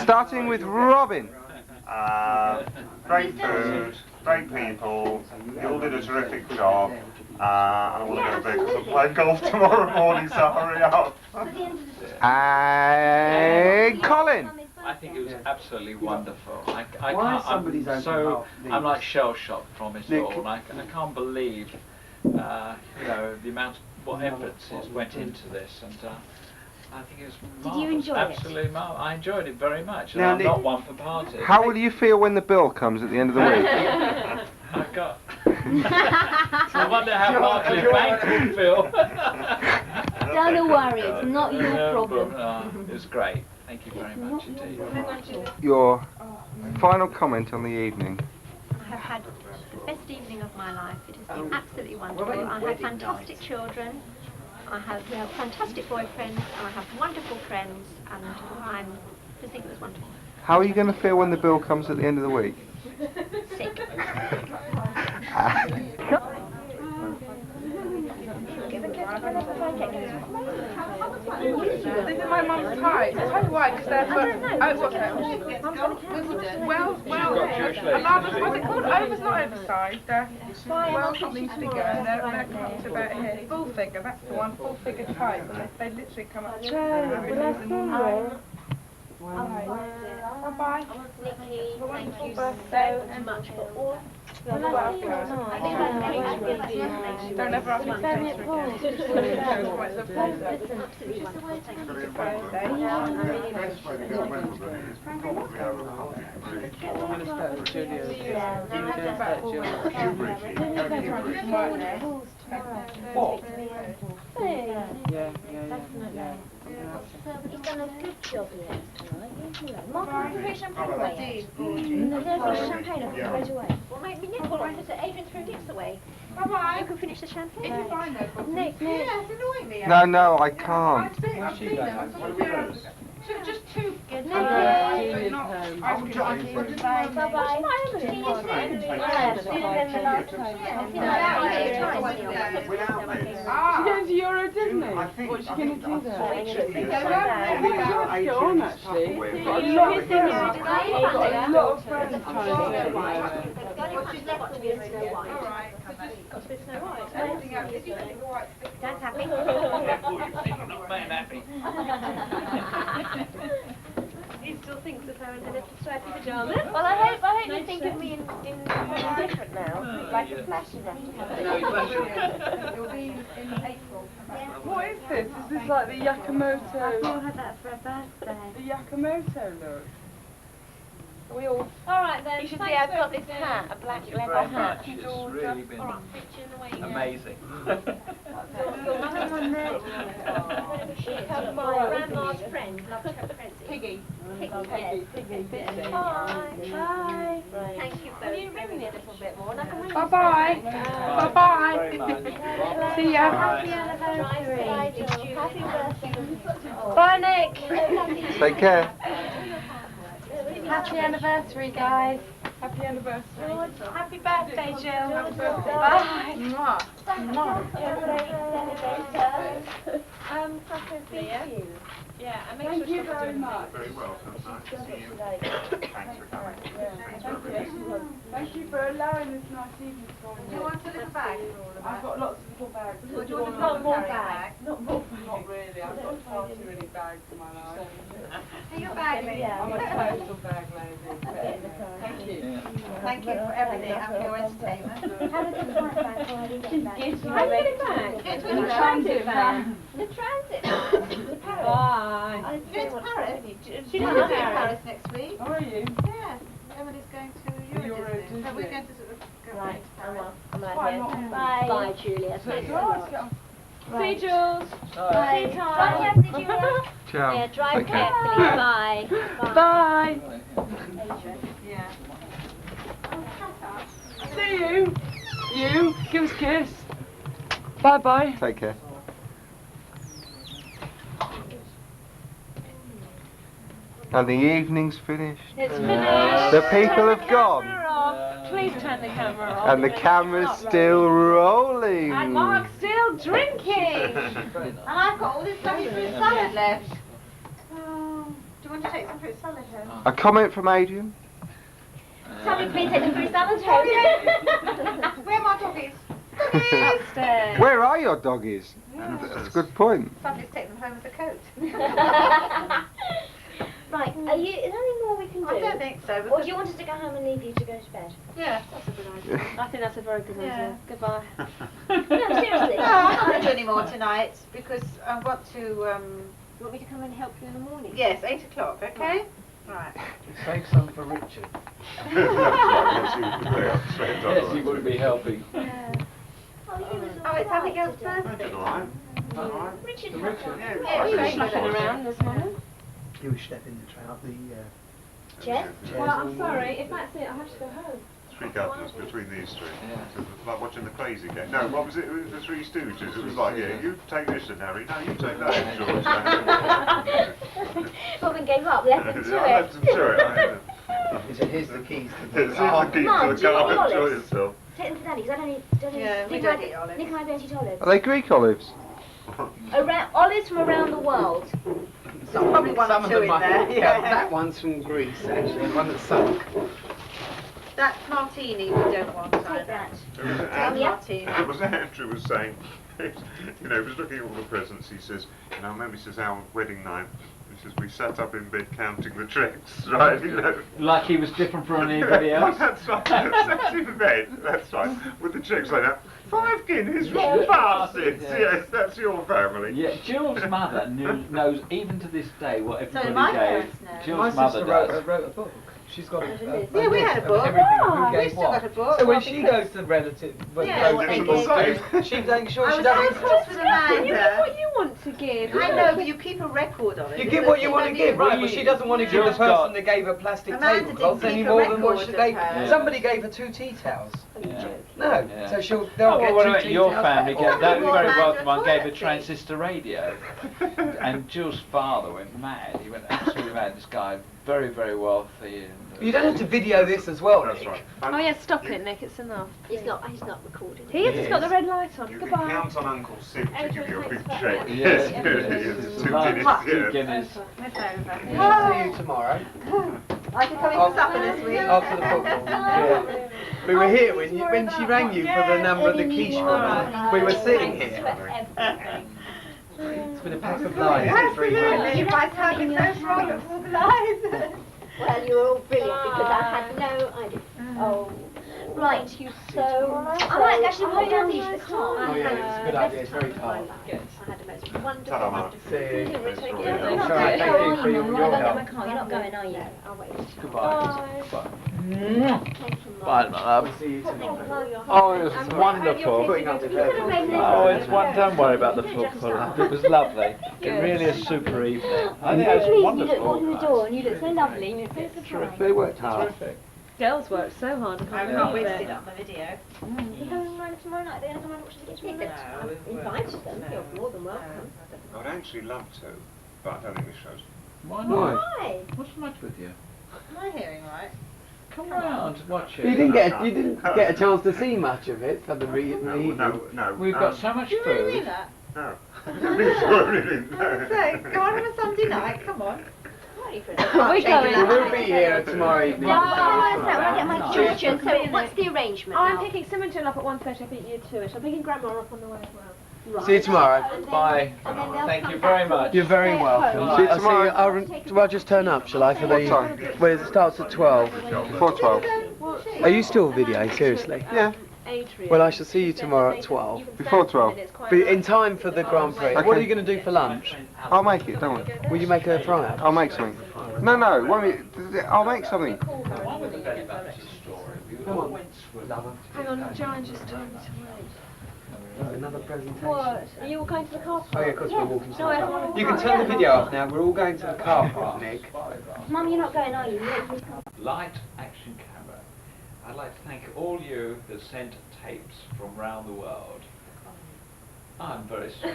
Starting with Robin. Great food, great people, you all did a terrific job, and I want to go to bed because I'm playing golf tomorrow morning, so hurry up. And Colin. I think it was absolutely wonderful. Why somebody's opened up these? I'm like shell shocked from it Nick. all. And I can't believe, you know, the amount of what efforts went into this, and I think it was marvellous. Did you enjoy it? Absolutely marvellous. I enjoyed it very much. And Now, I'm Nick, not one for parties. How will you feel when the bill comes at the end of the week? I've got. I wonder how Barclay Bank will feel. Don't worry, it's not your problem. It was great. Thank you very much indeed. Your final comment on the evening. I have had the best evening of my life. It has been absolutely wonderful. I had fantastic children. I have fantastic boyfriends, and I have wonderful friends, and I just think it was wonderful. How are you going to feel when the bill comes at the end of the week? Sick. These are my mum's ties. I tell you why, because they're well, what's it called? Not oversized. They're well something figure, and they're come up to about here. Full figure, that's the one. Full figure ties, and they literally come up to Bye-bye. Nikki, thank you so much for all. Don't ever ask me to taste again. Quite surprised. Absolutely wonderful. Thank you. What? Yeah. He's done a good job here tonight. Mark, can you champagne away? There's no free champagne, I can throw away. Well, maybe Nick will put Adrian threw Nick's away. Bye-bye. You can finish the champagne. If you find those, Nick. Yeah, it's annoying me. No, I can't. I've seen them. Just two. Good Bye. She's going to Euro Disney. What's she going to do there? Go on, actually. Got a lot of friends. Got a lot of friends trying to do it. Dad's happy. He still thinks of her in the little stripy pajamas. Well, I hope you think of me in something different now, like a flashy You'll be in April. What is this? Is this like the Yakamoto? I had that for a birthday. The Yakamoto look? Are we all? Alright then, you should see I've got this hat, a black leather hat. It's really been amazing. My grandma's friend loves her friends. Piggy. Bye. Thank you both. Will you ring me a little bit more? And I can ring you Bye-bye. Bye-bye. See ya. Happy anniversary. Happy birthday. Bye, Nick. Take care. Happy anniversary, guys. Happy anniversary. Happy birthday, Jill. Happy birthday. Bye. Mwah. Mwah. Yeah, and Thank you very much. Very welcome. Nice to see you. Thanks for coming. Thank you for allowing this nice evening for me. Do you want a little bag? I've got lots of little bags. Do you want not more bag? Not more bags. Not really. I've got far too many bags in my life. Take your bag, lady. I'm a total bag lady. Thank you. Thank you for everything and for your entertainment. How did the car back? Oh, I didn't get back. How did you get it back? Get to In the transit van. The transit. Bye. Going to Paris? She's We're in going to Paris. Paris next week. How are you? Yeah. Emily's going to Euro Disney. So we're going to sort of go Right, I'm out Quite here. a lot. Bye. Bye, Julia. So it's nice to get on. See you, Jules. Bye. Drive carefully, Julia. Ciao. Yeah, drive Take care. carefully. Bye. Bye. Yeah. See you. You. Give us a kiss. Bye bye. Take care. And the evening's finished. It's finished. The people have gone. Please turn the camera off. And the camera's still rolling. And Mark's still drinking. And I've got all this bloody fruit salad left. Do you want to take some fruit salad home? A comment from Adrian? Tell me, please take the fruit salad home. Where are my doggies? Upstairs. Where are your doggies? That's a good point. Somebody's taken them home as a coat. think so. Or do you want us to go home and leave you to go to bed? Yeah, that's a good idea. I think that's a very good idea. Goodbye. No, seriously. No, I'm not going to do any more tonight because I want to. You want me to come and help you in the morning? Yes, 8 o'clock. Okay. Right. Save some for Richard. Yes, he would be helping. Oh, it's Abigail's birthday. Richard, Yeah, he was very slapping good. around this morning. You were stepping the trout, Jeff? Well, I'm sorry, if that's it, I have to go home. Three governors between these three. So it was like watching the Crazy Game. No, what was it? It was the Three Stooges. It was like, yeah, you take this and Harry. No, you take that, George. Robin gave up, left him to I left him to it. He said, here's the keys to Here's the keys to the car. Enjoy yourself. Take them to Daddy, because I don't eat. Yeah, we don't eat olives. Nick and I don't eat olives. Are they Greek olives? Olives from around the world. There's probably one Some or of two them in are, there. yeah, that one's from Greece, actually, one that's sunk. That martini we don't want. Take that. It was Andrew was saying, you know, he was looking at all the presents. He says, you know, I remember he says our wedding night. He says we sat up in bed counting the tricks, right? You know. Like he was different from anybody else. That's right. Sat in bed. That's right. With the chicks like that. 5 guineas, wrong bastards. Yes, that's your family. Yeah, Jill's mother knows even to this day what everybody my gave. parents know. Jill's My mother sister does. wrote a book. She's got a Yeah, we had a book. Everything, Oh, who gave we've still what. got a book. So when Well, she because- goes to relative, Yeah, what they gave. she makes sure I she was so doesn't. cross with You give Amanda. what you want to give. I know, but you keep a record of it. You give what you want to give, right? But she doesn't want to give the Jill's got- person that gave her plastic Amanda tablecloths didn't any keep a more than what record she of gave. hers. Somebody gave her 2 tea towels. Yeah. No, Yeah. so they'll Oh, well, get what 2 about tea your towels family? back. That Well, very Amanda wealthy one gave a toilet seat. transistor radio, and Jill's father went mad. He went absolutely mad. This guy, very, very wealthy. And, You don't have to video this as well, That's Nick. right. Oh yeah, stop it, Nick, it's enough. He's not recording. He is, he's got the red light on. You can Goodbye. count on Uncle Sid to give you a big check. Yes, Yes, yes. 2 Like guineas. 2 Yes. guineas. It's over. See you tomorrow. I can come in for supper this week. After the football. Yeah. We were here when she rang you for the number of the quiche book. We were sitting here. It's been a pack of lies. Absolutely. My tongue is so strong and full of lies. Well, you're all brilliant because I had no idea. Oh, right, you I might actually walk down to the car. Oh yeah, it's a good idea. It's very calm. Good. I had the most wonderful, Ta-da, Ma. wonderful. See you. It's It's all all right. right. Thank you for your help. You're not going, are you? I'll wait. Goodbye. Thank you, Bye, my love. See you tomorrow. Oh, it was wonderful. Putting up the curtain. Oh, it's one. Don't worry about the football. It was lovely. It really is super evening. I think it was You look wonderful. walking the door and you look so lovely and you look so surprised. They worked hard. Girls work so hard. I I can't can't wait believe to see it. that on the video. You coming round tomorrow night? They're going to come and watch the video tomorrow night? No, Invited them. You're more than welcome. I'd actually love to, but I don't think this shows. Why not? Why? What's the matter with you? Am I hearing right? Come round, watch it. You didn't get a chance to see much of it for the evening. No. We've got so much Do you really mean food. that? No. Really, no. So, go on a Sunday night, come on. Ready for it? We're going. We'll be here tomorrow evening. Now, I want to get my children, so what's the arrangement I'm now? picking Simington up at 1:30. I think you 2ish. I'm picking Grandma up on the way as well. Right. See you tomorrow. And then- Bye. and then they'll Thank come you back very from- much. You're very stay at welcome. home. See you tomorrow. Well, I'll just turn up, shall I? For the time? well, it starts at 12. Before 12. Are you still videoing? Seriously? Yeah. Adrian. Well, I shall see you tomorrow at 12. Before 12. Be in time for the Grand Prix. Okay. What are you going to do for lunch? I'll make it, don't worry. Will you make a fry-up? I'll make something. No, won't we? I'll make something. Why was the Betty Baptist story? We all went to Hang on, John just told me to wait. Another presentation. What? Are you all going to the car park? Oh yeah, of course we're walking to No, the I car don't park. want You to. can turn the video off now. We're all going to the car park, Nick. Mum, you're not going, are you? Light Action Camera. I'd like to thank all you that sent tapes from around the world. I'm very sorry.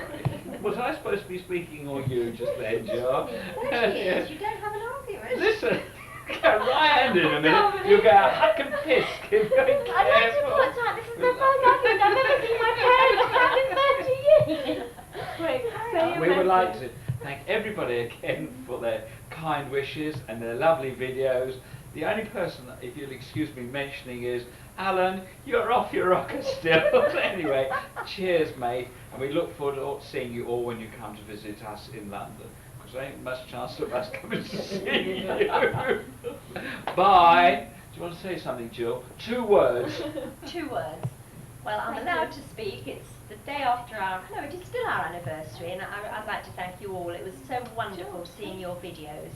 Was I supposed to be speaking or you just then, Joe? Yes, you don't have an argument. Listen, go right in a minute. You'll get a huck and piss. Keep very I'd like to careful. put out, this is the first argument I've ever seen my parents have in 30 years. Quick, say your We would like message. to thank everybody again for their kind wishes and their lovely videos. The only person, if you'll excuse me mentioning, is Alan. You're off your rocker still. Anyway, cheers, mate, and we look forward to seeing you all when you come to visit us in London, because there ain't much chance of us coming to see you. Bye. Do you want to say something, Jill? 2 words. 2 words. Well, I'm allowed to speak. It's the day after it is still our anniversary, and I'd like to thank you all. It was so wonderful seeing your videos.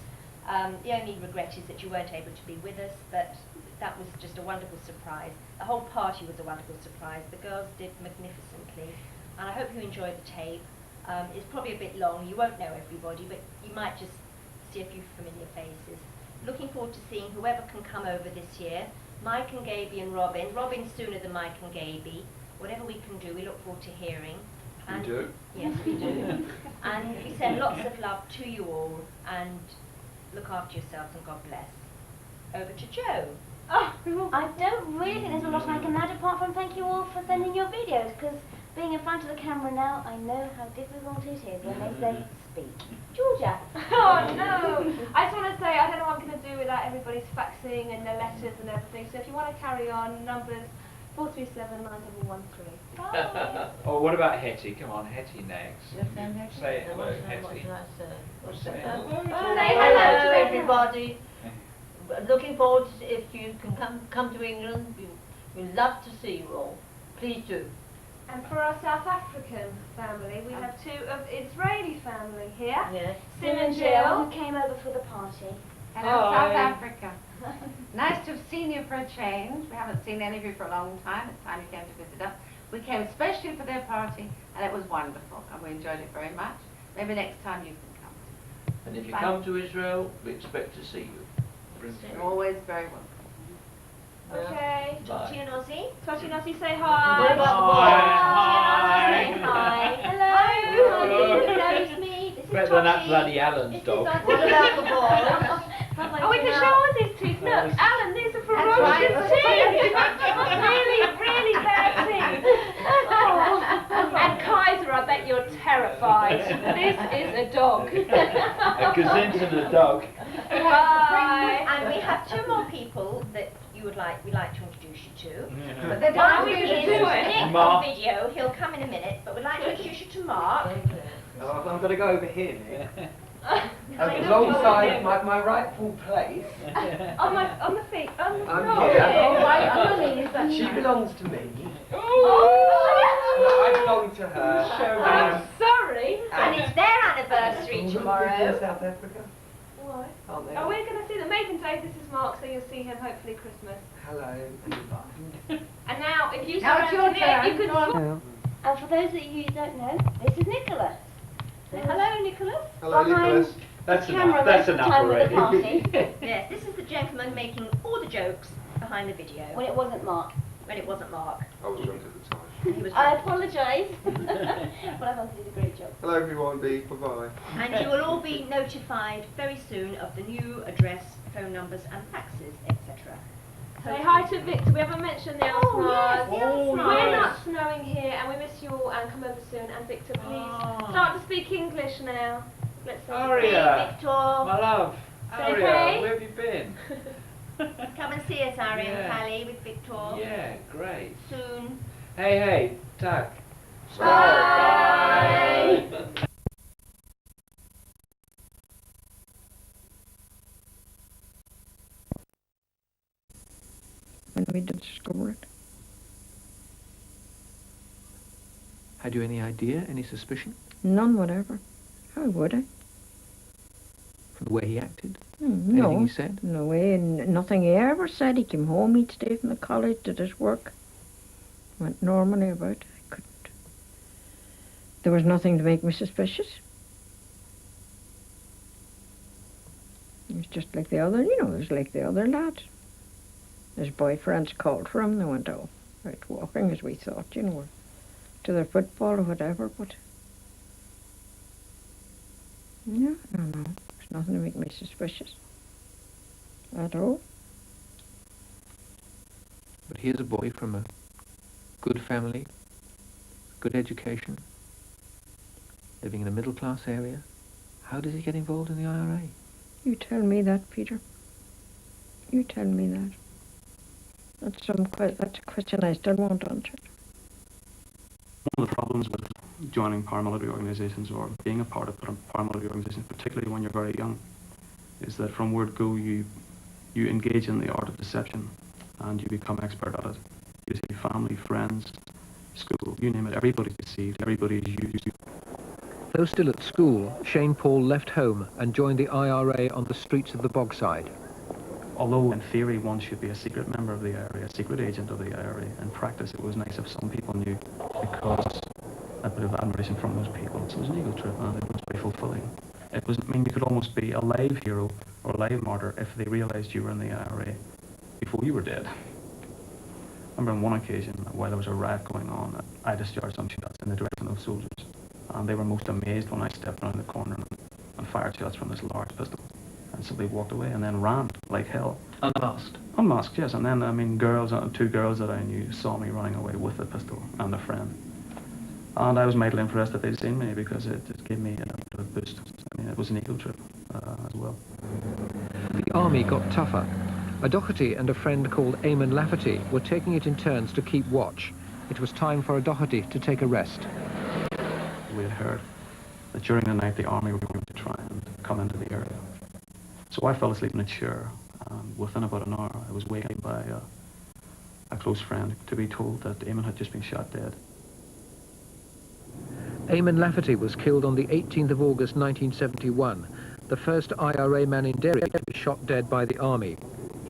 The only regret is that you weren't able to be with us, but that was just a wonderful surprise. The whole party was a wonderful surprise. The girls did magnificently, and I hope you enjoyed the tape. It's probably a bit long. You won't know everybody, but you might just see a few familiar faces. Looking forward to seeing whoever can come over this year. Mike and Gaby and Robin. Robin sooner than Mike and Gaby. Whatever we can do, we look forward to hearing. And We do? Yes, we do. And we send lots of love to you all, and look after yourselves, and God bless. Over to Joe. Oh, I don't really think there's a lot I can add apart from thank you all for sending your videos, because being in front of the camera now, I know how difficult it is when they say speak. Georgia. Oh no! I just want to say I don't know what I'm going to do without everybody's faxing and their letters and everything. So if you want to carry on, numbers 437-9013. Oh, what about Hetty? Come on, Hetty next. Say hello, Hetty. Say hello to everybody. Looking forward to if you can come to England. We'd love to see you all. Please do. And for our South African family, we have 2 of Israeli family here. Yes. Sim and Jill. who came over for the party. Hello, Hi. South Africa. Nice to have seen you for a change. We haven't seen any of you for a long time. It's time you came to visit us. We came especially for their party, and it was wonderful, and we enjoyed it very much. Maybe next time you can come. And if you Bye. come to Israel, we expect to see you. You're always very welcome. Okay. Bye. Toti and Ozzy. Toti and Ozzy, say hi. What about the Hi. Say hi. Hello. Hello. Who knows me? This is Better than that Toti. bloody Alan's This is dog. Ozzy. What about the ball? Oh, we can show Ozzy's teeth. Look, Yes. Alan, these are That's ferocious right. teeth. Really bad teeth. Oh. And Kaiser, I bet you're terrified. This is a dog. A gazint and a dog. Bye. And we have 2 more people that we'd like to introduce you to. But they don't One have to is do it. Nick Mark. on video. He'll come in a minute, but we'd like to introduce you to Mark. Oh, I'm going to go over here, Nick. Alongside my rightful place. On the feet. On the floor. I'm here. Oh, right, on the knees. That's She right. belongs to me. Oh. I belong to her. I'm sorry. And it's their anniversary tomorrow. South Africa. Why? Aren't they? Oh, we're going to see them. Megan say this is Mark, so you'll see him hopefully Christmas. Hello and goodbye. And now, if you Now it's your surround Nick, turn. you can Go on. swap. And for those of you who don't know, this is Nicholas. Say hello, Nicholas. Hello, Behind Nicholas. That's camera enough. That's most of the enough time with already. the party. Yes, this is the gentleman making all the jokes behind the video. When it wasn't Mark. When it wasn't Mark. I was drunk at the time. He was I apologise. But I thought he did a great job. Hello everyone, Bee. Bye-bye. And you will all be notified very soon of the new address, phone numbers and faxes, etc. Say hi to Victor. We haven't mentioned the Oh, yes, Elsmars. the Elsmars. We're not snowing here, and we miss you all, and come over soon. And Victor, please start to speak English now. Let's say Aria, Victor. my love. Say Aria, hey. where have you been? Come and see us, Aria and Yeah. Pally, with Victor. Yeah, great. Soon. Hey, Tuck. Bye. When we discovered it. Had you any idea, any suspicion None whatever. How would I? from the way he acted? No. Anything he said? No way, nothing he ever said. He came home each day from the college, did his work, went normally about. I couldn't. There was nothing to make me suspicious. He was just like the other, he was like the other lads. His boyfriends called for him, they went out walking as we thought, or to their football or whatever, but yeah, I don't know. There's nothing to make me suspicious at all. But here's a boy from a good family, good education, living in a middle-class area. How does he get involved in the IRA? You tell me that, Peter. You tell me that. That's a question I still won't answer. One of the problems with joining paramilitary organisations or being a part of paramilitary organisations, particularly when you're very young, is that from word go you you engage in the art of deception and you become expert at it. You see family, friends, school, you name it, everybody's deceived, everybody's used. Though still at school, Shane Paul left home and joined the IRA on the streets of the Bogside. Although in theory one should be a secret member of the IRA, a secret agent of the IRA, in practice it was nice if some people knew, because a bit of admiration from those people. So it was an ego trip and it was very fulfilling. It was, I mean, you could almost be a live hero or a live martyr if they realised you were in the IRA before you were dead. I remember on one occasion, while there was a riot going on, I discharged some shots in the direction of soldiers, and they were most amazed when I stepped around the corner and fired shots from this large pistol, and simply walked away and then ran like hell. Unmasked? Unmasked, yes, and then, I mean, two girls that I knew saw me running away with the pistol and a friend. And I was mightily impressed that they'd seen me, because it just gave me a boost. I mean, it was an ego trip as well. The army got tougher. A Doherty and a friend called Eamon Lafferty were taking it in turns to keep watch. It was time for a Doherty to take a rest. We had heard that during the night the army were going to try and come into the area. So I fell asleep in a chair, and within about an hour I was wakened by a close friend to be told that Eamon had just been shot dead. Eamon Lafferty was killed on the 18th of August 1971, the first IRA man in Derry to be shot dead by the army.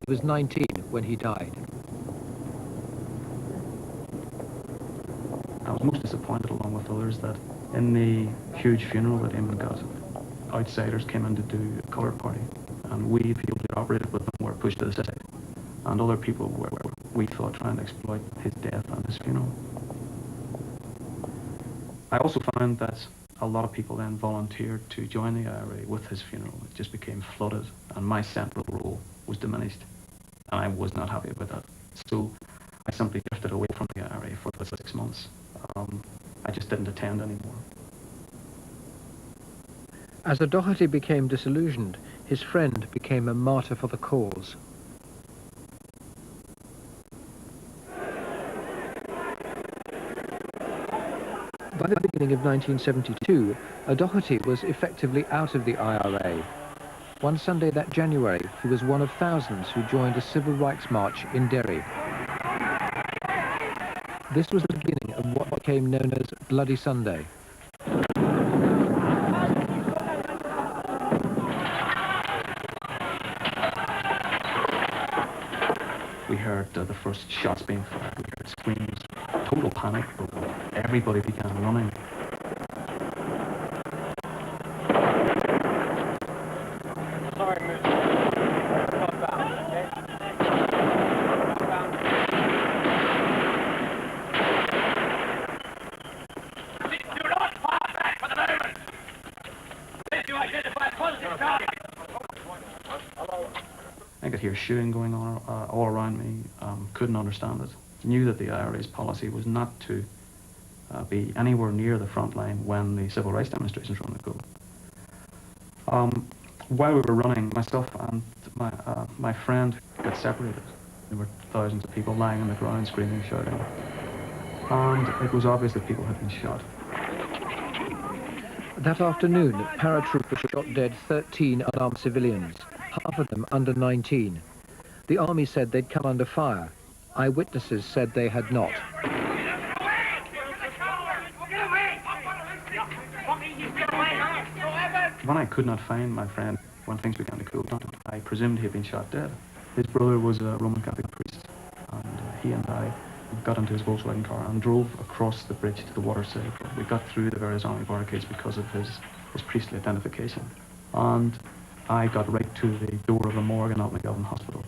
He was 19 when he died. I was most disappointed, along with others, that in the huge funeral that Eamon got, outsiders came in to do a colour party, and we, people who operated with them, were pushed to the side, and other people were, we thought, trying to exploit his death and his funeral. I also found that a lot of people then volunteered to join the IRA with his funeral. It just became flooded, and my central role was diminished, and I was not happy about that. So I simply drifted away from the IRA for the 6 months. I just didn't attend anymore. As the Doherty became disillusioned, his friend became a martyr for the cause. By the beginning of 1972, a Doherty was effectively out of the IRA. One Sunday that January, he was one of thousands who joined a civil rights march in Derry. This was the beginning of what became known as Bloody Sunday. We heard the first shots being fired, we heard screams, total panic, everybody began running. I could hear shooting going on all around me, couldn't understand it. Knew that the IRA's policy was not to be anywhere near the front line when the civil rights demonstrations were on the go. While we were running, myself and my friend got separated. There were thousands of people lying on the ground, screaming, shouting, and it was obvious that people had been shot. That afternoon, paratroopers shot dead 13 unarmed civilians, half of them under 19. The army said they'd come under fire. Eyewitnesses said they had not. When I could not find my friend, when things began to cool down, I presumed he had been shot dead. His brother was a Roman Catholic priest, and he and I got into his Volkswagen car and drove across the bridge to the waterside. We got through the various army barricades because of his priestly identification. And I got right to the door of the morgue in Altmegalvin Hospital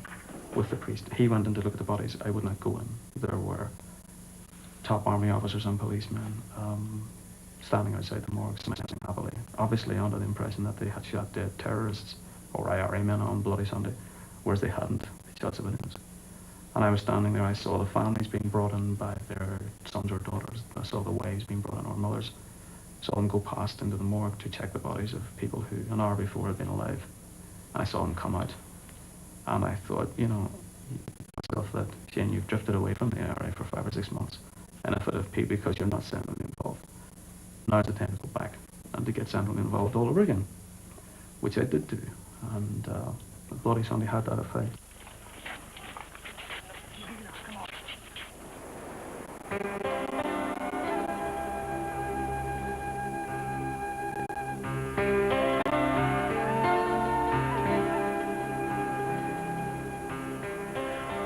with the priest. He went in to look at the bodies. I would not go in. There were top army officers and policemen standing outside the morgue, smiling happily, obviously under the impression that they had shot dead terrorists or IRA men on Bloody Sunday, whereas they hadn't. They shot civilians. And I was standing there. I saw the families being brought in by their sons or daughters. I saw the wives being brought in, or mothers. Saw them go past into the morgue to check the bodies of people who an hour before had been alive. And I saw them come out. And I thought, you know, myself, that, Shane, you've drifted away from the IRA for 5 or 6 months. And if it have been because you're not centrally involved, now's the time to go back and to get centrally involved all over again, which I did do. And Bloody Sunday had that effect.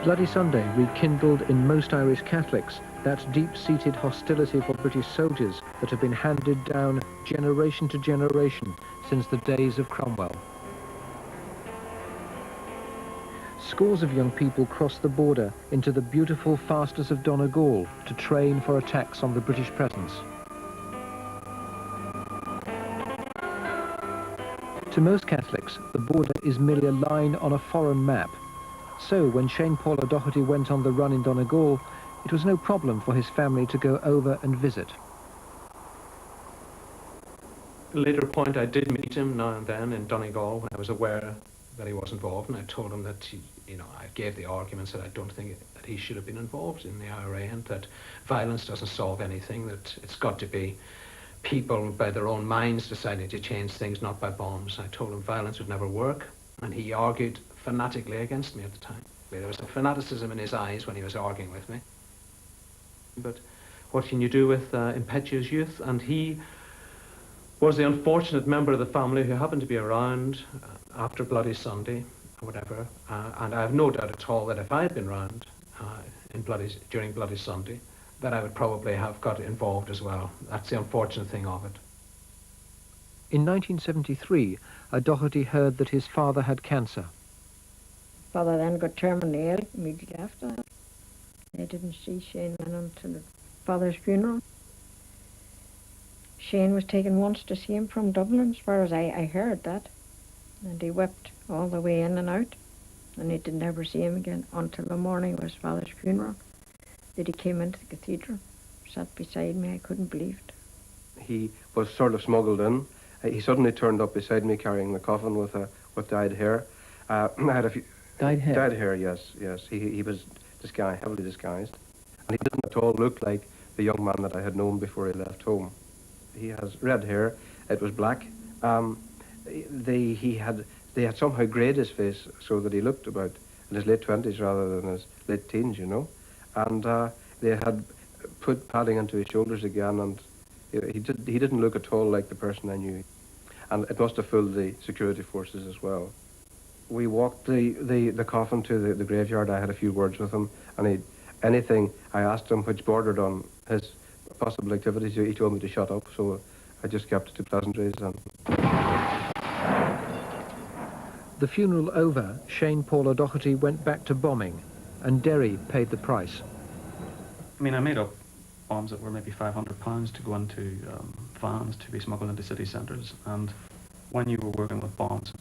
Bloody Sunday rekindled in most Irish Catholics that deep-seated hostility for British soldiers that had been handed down generation to generation since the days of Cromwell. Scores of young people crossed the border into the beautiful fastness of Donegal to train for attacks on the British presence. To most Catholics, the border is merely a line on a foreign map. So when Shane Paul O'Doherty went on the run in Donegal, it was no problem for his family to go over and visit. At a later point, I did meet him now and then in Donegal when I was aware that he was involved, and I told him that I gave the arguments that I don't think that he should have been involved in the IRA, and that violence doesn't solve anything, that it's got to be people by their own minds deciding to change things, not by bombs. I told him violence would never work, and he argued fanatically against me at the time. There was some fanaticism in his eyes when he was arguing with me. But what can you do with impetuous youth? And he was the unfortunate member of the family who happened to be around after Bloody Sunday, or whatever. And I have no doubt at all that if I had been around during Bloody Sunday, that I would probably have got involved as well. That's the unfortunate thing of it. In 1973, O'Doherty heard that his father had cancer. Father then got terminally ill immediately after that. They didn't see Shane then until father's funeral. Shane was taken once to see him from Dublin, as far as I heard that. And he wept all the way in and out. And he didn't ever see him again until the morning of his father's funeral. That he came into the cathedral, sat beside me. I couldn't believe it. He was sort of smuggled in. He suddenly turned up beside me carrying the coffin with dyed hair. I had a few... Dyed hair? Dyed hair, yes. He was heavily disguised. And he didn't at all look like the young man that I had known before he left home. He has red hair. It was black. They had somehow greyed his face so that he looked about in his late 20s rather than his late teens, you know. And they had put padding into his shoulders again, and he didn't look at all like the person I knew. And it must have fooled the security forces as well. We walked the coffin to the graveyard. I had a few words with him, and anything I asked him which bordered on his possible activities, he told me to shut up, so I just kept it to pleasantries. And the funeral over, Shane Paul O'Doherty went back to bombing, and Derry paid the price. I mean, I made up bombs that were maybe £500 to go into vans to be smuggled into city centres, and when you were working with bombs,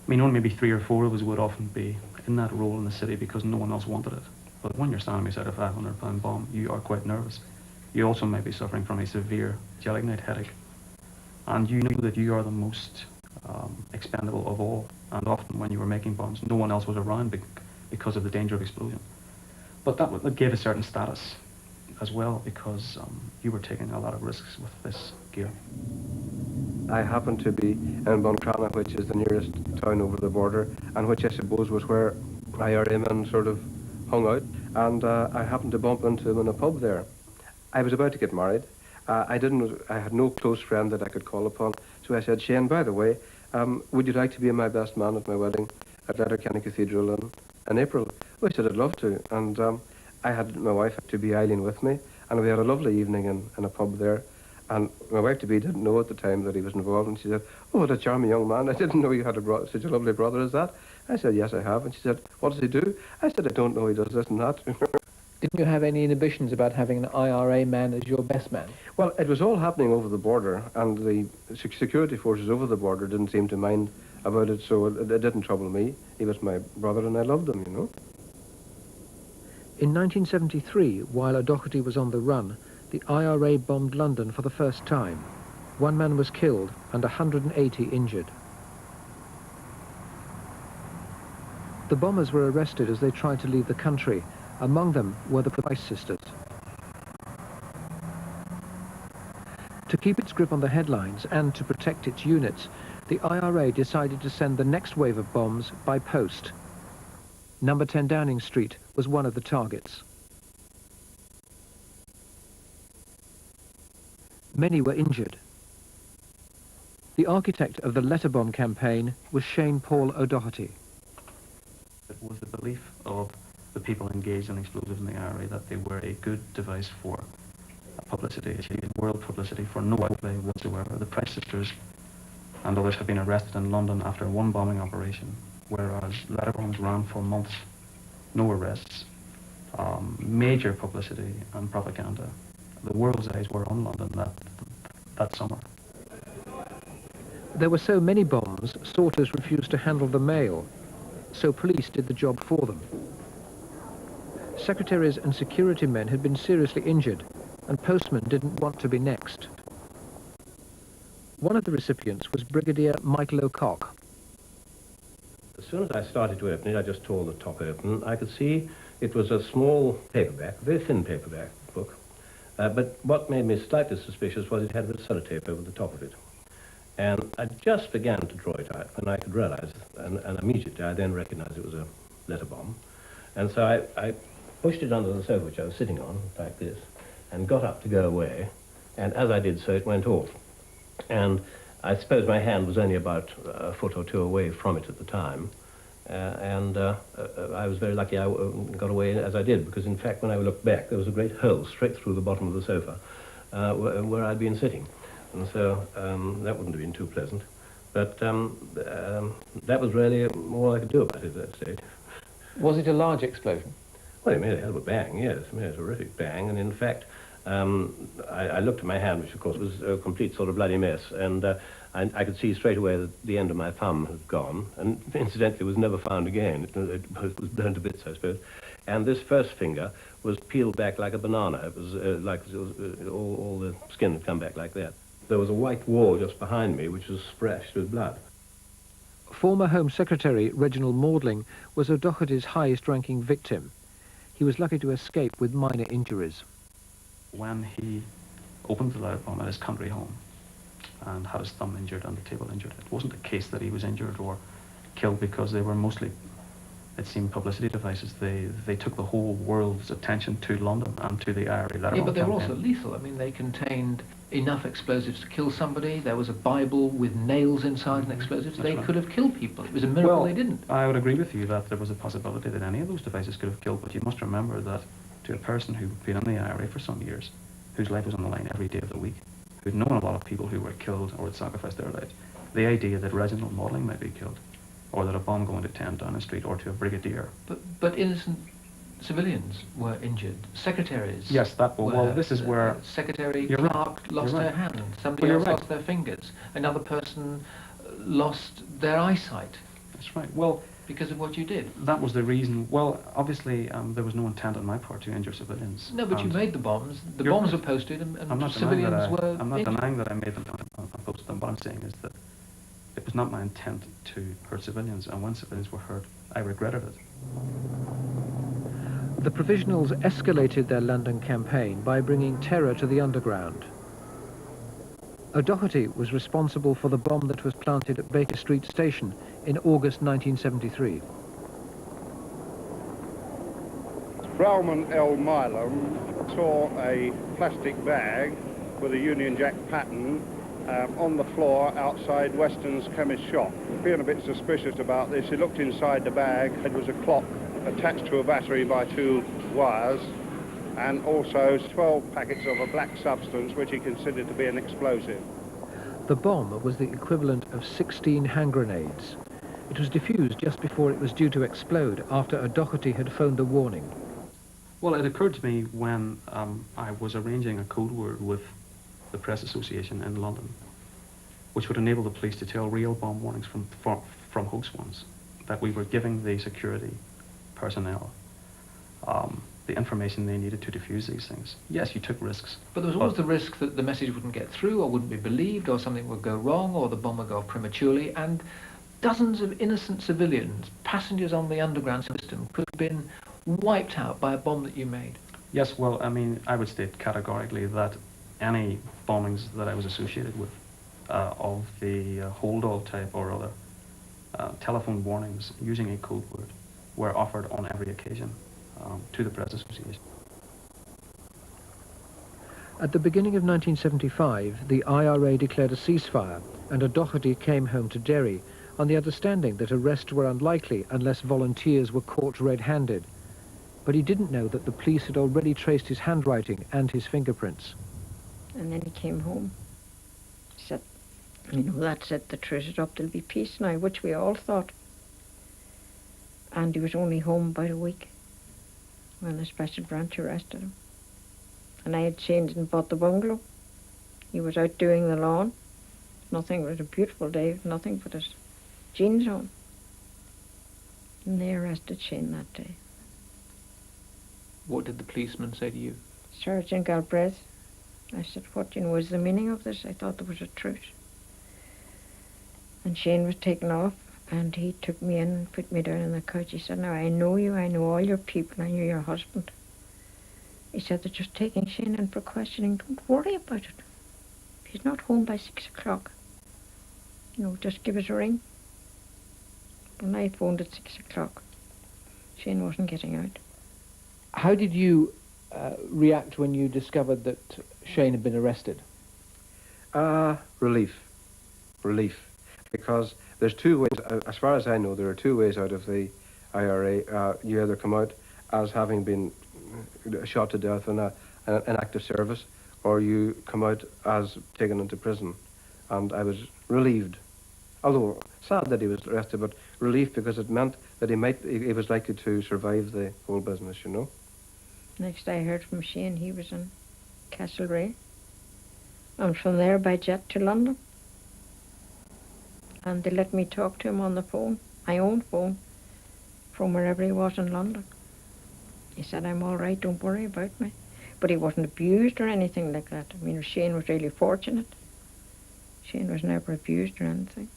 I mean, only maybe 3 or 4 of us would often be in that role in the city because no one else wanted it. But when you're standing beside a £500 bomb, you are quite nervous. You also may be suffering from a severe gelignite headache, and you know that you are the most expendable of all. And often when you were making bombs, no one else was around because of the danger of explosion. But that gave a certain status as well, because you were taking a lot of risks with this gear. I happened to be in Buncrana, which is the nearest town over the border, and which I suppose was where IRA men sort of hung out, and I happened to bump into him in a pub there. I was about to get married. I had no close friend that I could call upon, so I said, Shane, by the way, would you like to be my best man at my wedding at Letterkenny Cathedral in April? Well, he said, I'd love to, and I had my wife to be Eileen with me, and we had a lovely evening in a pub there. And my wife-to-be didn't know at the time that he was involved, and she said, oh, what a charming young man. I didn't know you had such a lovely brother as that. I said, yes, I have. And she said, what does he do? I said, I don't know, he does this and that. Didn't you have any inhibitions about having an IRA man as your best man? Well, it was all happening over the border, and the security forces over the border didn't seem to mind about it, so it didn't trouble me. He was my brother, and I loved him, you know. In 1973, while O'Doherty was on the run, the IRA bombed London for the first time. 1 man was killed and 180 injured. The bombers were arrested as they tried to leave the country. Among them were the Price sisters. To keep its grip on the headlines and to protect its units, the IRA decided to send the next wave of bombs by post. Number 10 Downing Street was one of the targets. Many were injured. The architect of the letter bomb campaign was Shane Paul O'Doherty. It was the belief of the people engaged in explosives in the IRA that they were a good device for publicity, achieving world publicity for no outlay whatsoever. The Price sisters and others have been arrested in London after one bombing operation, whereas letter bombs ran for months, no arrests, major publicity and propaganda. The world's eyes were on London that summer. There were so many bombs, sorters refused to handle the mail, so police did the job for them. Secretaries and security men had been seriously injured, and postmen didn't want to be next. One of the recipients was Brigadier Michael O'Cock. As soon as I started to open it, I just tore the top open. I could see it was a small paperback, a very thin paperback book. But what made me slightly suspicious was it had a bit of sellotape over the top of it. And I just began to draw it out when I could realize, and immediately I then recognized it was a letter bomb. And so I pushed it under the sofa which I was sitting on, like this, and got up to go away. And as I did so, it went off. And I suppose my hand was only about a foot or two away from it at the time. I was very lucky I got away as I did, because in fact when I looked back there was a great hole straight through the bottom of the sofa where I'd been sitting. And so that wouldn't have been too pleasant. But that was really all I could do about it at that stage. Was it a large explosion? Well, it made a hell of a bang, yes. It made a terrific bang. And in fact, I looked at my hand, which of course was a complete sort of bloody mess. And I could see straight away that the end of my thumb had gone. And incidentally, was never found again. It was burned to bits, I suppose. And this first finger was peeled back like a banana. It was like all the skin had come back like that. There was a white wall just behind me, which was splashed with blood. Former Home Secretary Reginald Maudling was O'Doherty's highest-ranking victim. He was lucky to escape with minor injuries. When he opened the letter bomb at his country home and had his thumb injured and the table injured, it wasn't a case that he was injured or killed because they were mostly, it seemed, publicity devices. They took the whole world's attention to London and to the IRA letter bomb. Yeah, but they were campaign. also lethal. I mean, they contained enough explosives to kill somebody. There was a Bible with nails inside and explosives. They could have killed people. It was a miracle they didn't. I would agree with you that there was a possibility that any of those devices could have killed, but you must remember that to a person who'd been in the IRA for some years, whose life was on the line every day of the week, who'd known a lot of people who were killed or had sacrificed their lives, the idea that Reginald Maudling might be killed, or that a bomb going to 10 Downing Street or to a brigadier. But innocent civilians were injured. Secretaries. Yes, well, this is where Secretary Clark lost her hand. Somebody else lost their fingers. Another person lost their eyesight. That's right. Well, because of what you did. That was the reason. Well, obviously, there was no intent on my part to injure civilians. No, but you made the bombs. The bombs were posted, and civilians were. I'm not denying that I made them and posted them. What I'm saying is that it was not my intent to hurt civilians, and when civilians were hurt, I regretted it. The Provisionals escalated their London campaign by bringing terror to the underground. O'Doherty was responsible for the bomb that was planted at Baker Street Station in August 1973. Browman L. Milam saw a plastic bag with a Union Jack pattern on the floor outside Weston's chemist shop. Being a bit suspicious about this, he looked inside the bag. It was a clock attached to a battery by 2 wires, and also 12 packets of a black substance which he considered to be an explosive. The bomb was the equivalent of 16 hand grenades. It was defused just before it was due to explode, after O'Doherty had phoned a warning. Well, it occurred to me when I was arranging a code word with the Press Association in London, which would enable the police to tell real bomb warnings from hoax ones, that we were giving the security personnel the information they needed to defuse these things. Yes, you took risks. But there was always the risk that the message wouldn't get through, or wouldn't be believed, or something would go wrong, or the bomb would go off prematurely, and dozens of innocent civilians, passengers on the underground system, could have been wiped out by a bomb that you made. Yes, well, I mean, I would state categorically that any bombings that I was associated with of the hold-all type or other telephone warnings using a code word were offered on every occasion to the Press Association. At the beginning of 1975, the IRA declared a ceasefire, and O'Doherty came home to Derry on the understanding that arrests were unlikely unless volunteers were caught red-handed. but he didn't know that the police had already traced his handwriting and his fingerprints. And then he came home. He said, you know, that's it, they traced it up, there'll be peace now, which we all thought. And he was only home about a week when the special branch arrested him. And I had changed and bought the bungalow. He was out doing the lawn. Nothing, it was a beautiful day, nothing but his jeans on. And they arrested Shane that day. What did the policeman say to you? Sergeant Galbraith. I said, what, you know, is the meaning of this? I thought there was a truce. And Shane was taken off, and he took me in and put me down on the couch. He said, now, I know you, I know all your people, I know your husband. He said, they're just taking Shane in for questioning. Don't worry about it. If he's not home by 6 o'clock, you know, just give us a ring. When I phoned at 6 o'clock, Shane wasn't getting out. How did you react when you discovered that Shane had been arrested? Relief. Relief. Because there's two ways, as far as I know, there are two ways out of the IRA. You either come out as having been shot to death in an active service, or you come out as taken into prison. And I was relieved, although sad that he was arrested, but relief because it meant that he was likely to survive the whole business, you know. Next I heard from Shane, he was in Castlereagh. And from there by jet to London. And they let me talk to him on the phone, my own phone, from wherever he was in London. He said, I'm all right, don't worry about me. But he wasn't abused or anything like that. I mean, Shane was really fortunate. Shane was never abused or anything.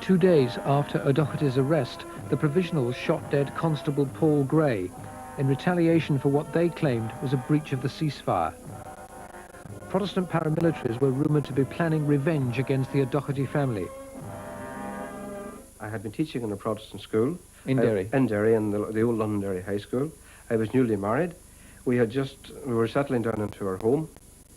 2 days after O'Doherty's arrest, the provisionals shot dead Constable Paul Gray in retaliation for what they claimed was a breach of the ceasefire. Protestant paramilitaries were rumoured to be planning revenge against the O'Doherty family. I had been teaching in a Protestant school. In Derry? In Derry, in the old Londonderry High School. I was newly married. We were settling down into our home,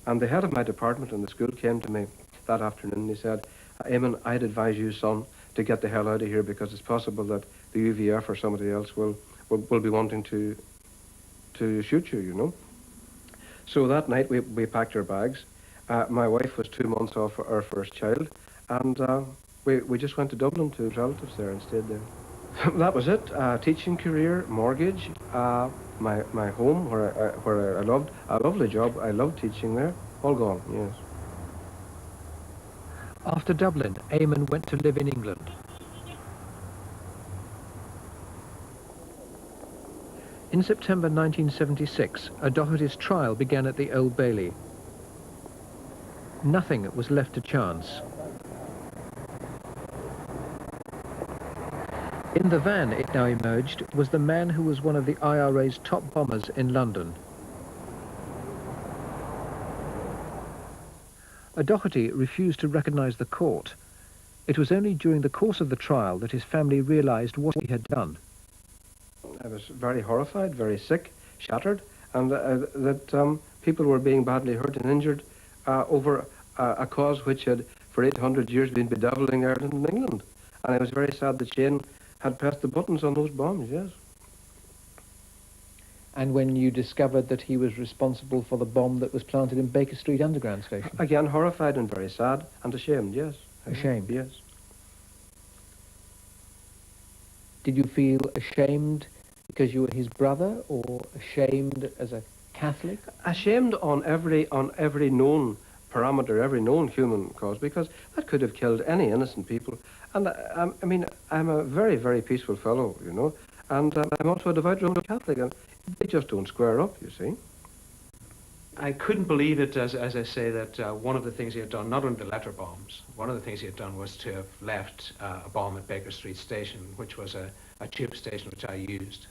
and the head of my department in the school came to me that afternoon and he said, Eamon, I'd advise you, son, to get the hell out of here because it's possible that the UVF or somebody else will be wanting to shoot you, you know. So that night we packed our bags. My wife was 2 months off our first child, and we just went to Dublin to relatives there and stayed there. That was it. Teaching career, mortgage, my home where I loved a lovely job. I loved teaching there. All gone. Yes. After Dublin, Eamon went to live in England. In September 1976, O'Doherty's trial began at the Old Bailey. Nothing was left to chance. In the van, it now emerged, was the man who was one of the IRA's top bombers in London. O'Doherty refused to recognise the court. It was only during the course of the trial that his family realised what he had done. I was very horrified, very sick, shattered, and that people were being badly hurt and injured over a cause which had for 800 years been bedeviling Ireland and England. And I was very sad that Shane had pressed the buttons on those bombs, yes. And when you discovered that he was responsible for the bomb that was planted in Baker Street Underground Station? Again, horrified and very sad and ashamed, yes. Ashamed? Yes. Did you feel ashamed because you were his brother, or ashamed as a Catholic? Ashamed on every known parameter, every known human cause, because that could have killed any innocent people. And I mean, I'm a very, very peaceful fellow, you know, and I'm also a devout Roman Catholic, and they just don't square up, you see. I couldn't believe it, as I say, that one of the things he had done, not only the letter bombs, one of the things he had done was to have left a bomb at Baker Street Station, which was a tube station which I used.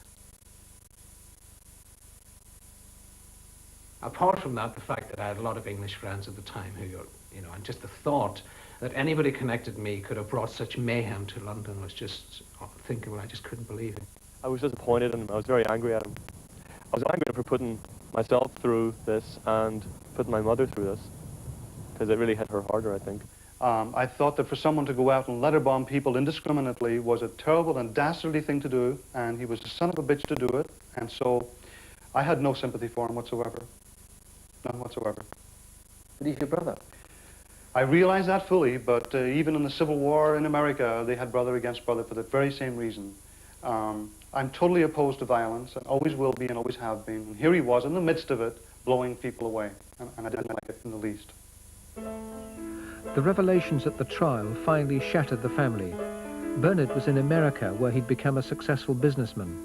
Apart from that, the fact that I had a lot of English friends at the time who, you know, and just the thought that anybody connected me could have brought such mayhem to London was just thinking, well, I just couldn't believe it. I was disappointed and I was very angry at him. I was angry at him for putting myself through this and putting my mother through this, because it really hit her harder, I think. I thought that for someone to go out and letterbomb people indiscriminately was a terrible and dastardly thing to do, and he was a son of a bitch to do it, and so I had no sympathy for him whatsoever. None whatsoever. But he's your brother. I realize that fully, but even in the Civil War in America, they had brother against brother for the very same reason. I'm totally opposed to violence, and always will be and always have been. And here he was in the midst of it, blowing people away, and I didn't like it in the least. The revelations at the trial finally shattered the family. Bernard was in America, where he'd become a successful businessman.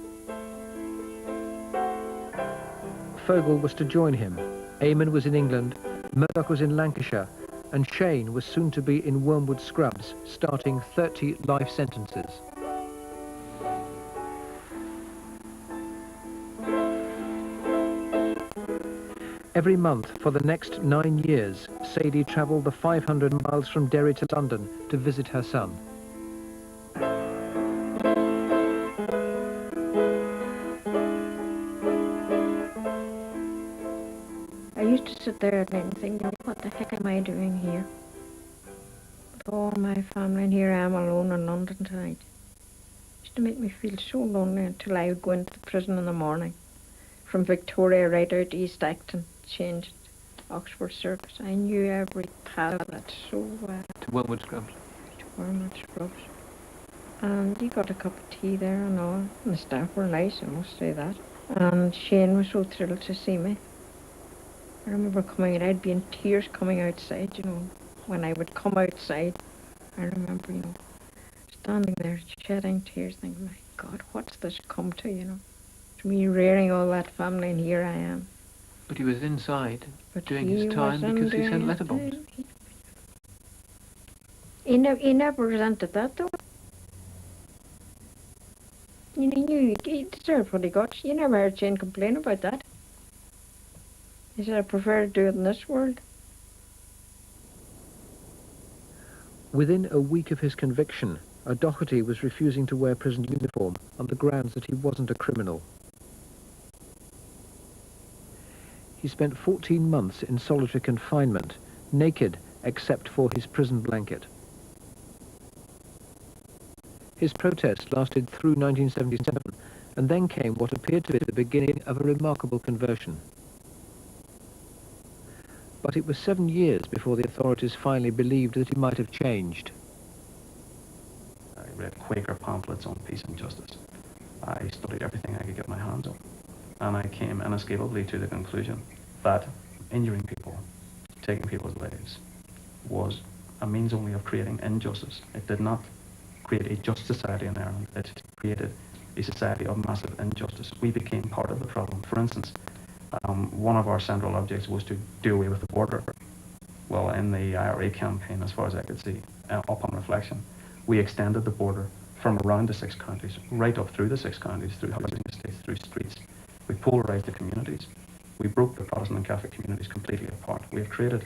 Fogel was to join him. Eamon was in England, Murdoch was in Lancashire, and Shane was soon to be in Wormwood Scrubs, starting 30 life sentences. Every month for the next 9 years, Sadie travelled the 500 miles from Derry to London to visit her son. I used to sit there at night and think, what the heck am I doing here? With all my family, and here I am alone in London tonight. It used to make me feel so lonely until I would go into the prison in the morning. From Victoria right out to East Acton, changed Oxford Circus. I knew every path of that so well. To Wormwood Scrubs. To Wormwood Scrubs. And you got a cup of tea there and all. And the staff were nice, I must say that. And Shane was so thrilled to see me. I remember coming and I'd be in tears coming outside, you know. When I would come outside, I remember, you know, standing there shedding tears thinking, my God, what's this come to, you know? To me rearing all that family, and here I am. But he was inside, But doing he his time wasn't because he doing sent his letterbombs. time. He never resented that, though. You know, he deserved what he got. You never heard Shane complain about that. He said, I prefer to do it in this world. Within a week of his conviction, O'Doherty was refusing to wear prison uniform on the grounds that he wasn't a criminal. He spent 14 months in solitary confinement, naked except for his prison blanket. His protest lasted through 1977, and then came what appeared to be the beginning of a remarkable conversion. But it was 7 years before the authorities finally believed that he might have changed. I read Quaker pamphlets on peace and justice. I studied everything I could get my hands on. And I came inescapably to the conclusion that injuring people, taking people's lives, was a means only of creating injustice. It did not create a just society in Ireland. It created a society of massive injustice. We became part of the problem. For instance, one of our central objects was to do away with the border. Well, in the IRA campaign, as far as I could see, upon reflection, we extended the border from around the 6 counties, right up through the 6 counties, through housing estates, through streets. We polarised the communities. We broke the Protestant and Catholic communities completely apart. We have created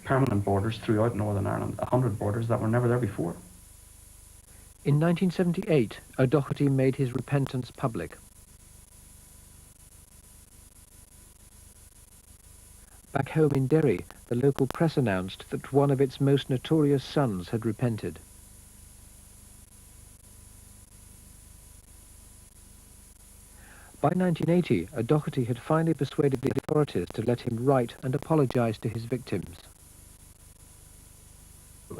permanent borders throughout Northern Ireland, 100 borders that were never there before. In 1978, O'Doherty made his repentance public. Back home in Derry, the local press announced that one of its most notorious sons had repented. By 1980, O'Doherty had finally persuaded the authorities to let him write and apologise to his victims.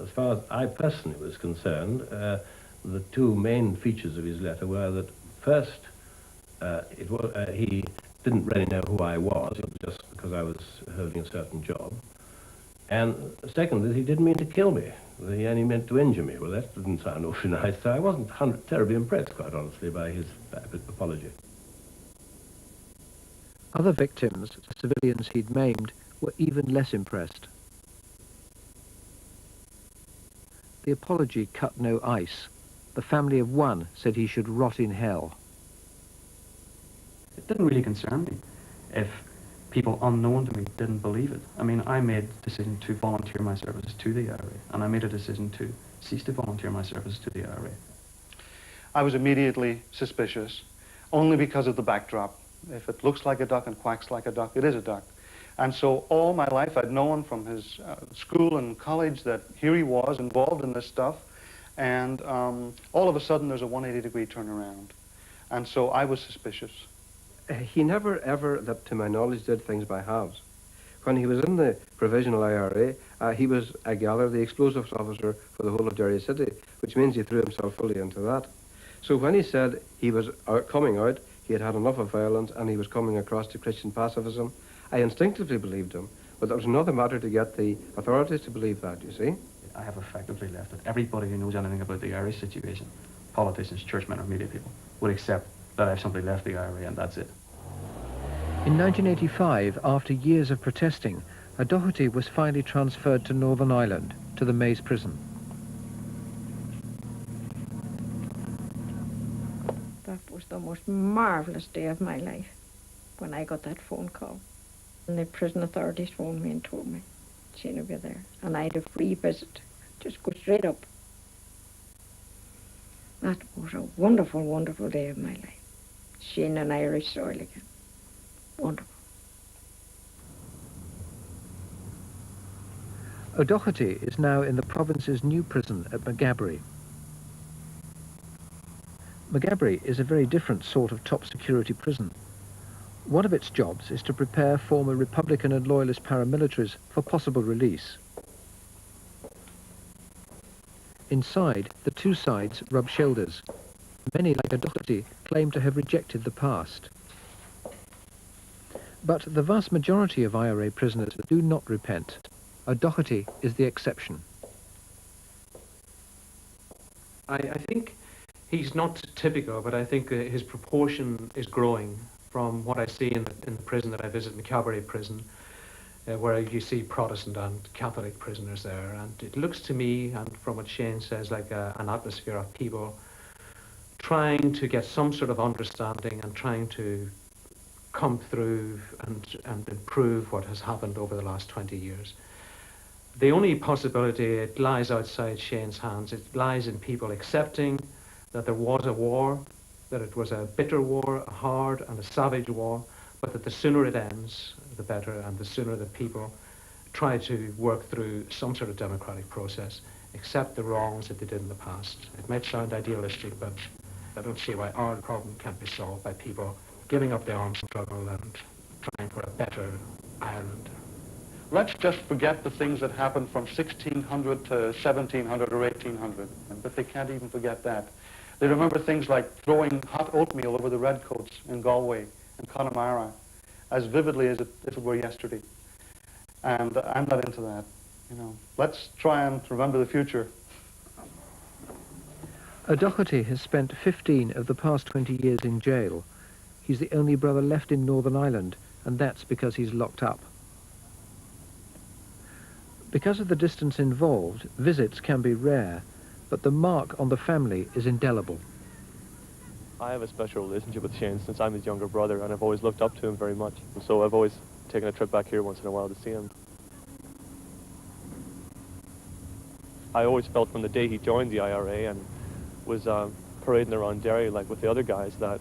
As far as I personally was concerned, the two main features of his letter were that first, he didn't really know who I was, it was just because I was holding a certain job. And second, that he didn't mean to kill me. He only meant to injure me. Well, that didn't sound awfully nice, so I wasn't terribly impressed, quite honestly, by his apology. Other victims, civilians he'd maimed, were even less impressed. The apology cut no ice. The family of one said he should rot in hell. It didn't really concern me if people unknown to me didn't believe it. I mean, I made a decision to volunteer my services to the IRA, and I made a decision to cease to volunteer my services to the IRA. I was immediately suspicious, only because of the backdrop. If it looks like a duck and quacks like a duck, it is a duck. And so all my life I'd known from his school and college that here he was involved in this stuff, and all of a sudden there's a 180-degree turnaround. And so I was suspicious. He never ever, that to my knowledge, did things by halves. When he was in the provisional IRA, he was, I gather, the explosives officer for the whole of Derry City, which means he threw himself fully into that. So when he said he was coming out, he had had enough of violence and he was coming across to Christian pacifism, I instinctively believed him, but it was another matter to get the authorities to believe that, you see. I have effectively left it. Everybody who knows anything about the Irish situation, politicians, churchmen or media people, would accept that I've simply left the IRA and that's it. In 1985, after years of protesting, O'Doherty was finally transferred to Northern Ireland, to the Maze prison. That was the most marvellous day of my life, when I got that phone call. And the prison authorities phoned me and told me Shane would be there, and I had a free visit. Just go straight up. That was a wonderful, wonderful day of my life. Shane on Irish soil again. Wonderful. O'Doherty is now in the province's new prison at Maghaberry. Maghaberry is a very different sort of top security prison. One of its jobs is to prepare former Republican and Loyalist paramilitaries for possible release. Inside, the two sides rub shoulders. Many, like O'Doherty, claim to have rejected the past. But the vast majority of IRA prisoners do not repent. O'Doherty is the exception. I think he's not typical, but I think his proportion is growing from what I see in the prison that I visit, Maghaberry prison, where you see Protestant and Catholic prisoners there. And it looks to me, and from what Shane says, like an atmosphere of people trying to get some sort of understanding and trying to come through and improve what has happened over the last 20 years. The only possibility, it lies outside Shane's hands. It lies in people accepting that there was a war, that it was a bitter war, a hard and a savage war, but that the sooner it ends, the better, and the sooner the people try to work through some sort of democratic process, accept the wrongs that they did in the past. It might sound idealistic, but I don't see why our problem can't be solved by people giving up the arms struggle and trying for a better Ireland. Let's just forget the things that happened from 1600 to 1700 or 1800, but they can't even forget that. They remember things like throwing hot oatmeal over the redcoats in Galway and Connemara as vividly as if it were yesterday. And I'm not into that, you know. Let's try and remember the future. O'Doherty has spent 15 of the past 20 years in jail. He's the only brother left in Northern Ireland, and that's because he's locked up. Because of the distance involved, visits can be rare, but the mark on the family is indelible. I have a special relationship with Shane since I'm his younger brother, and I've always looked up to him very much. And so I've always taken a trip back here once in a while to see him. I always felt from the day he joined the IRA and was parading around Derry like with the other guys that,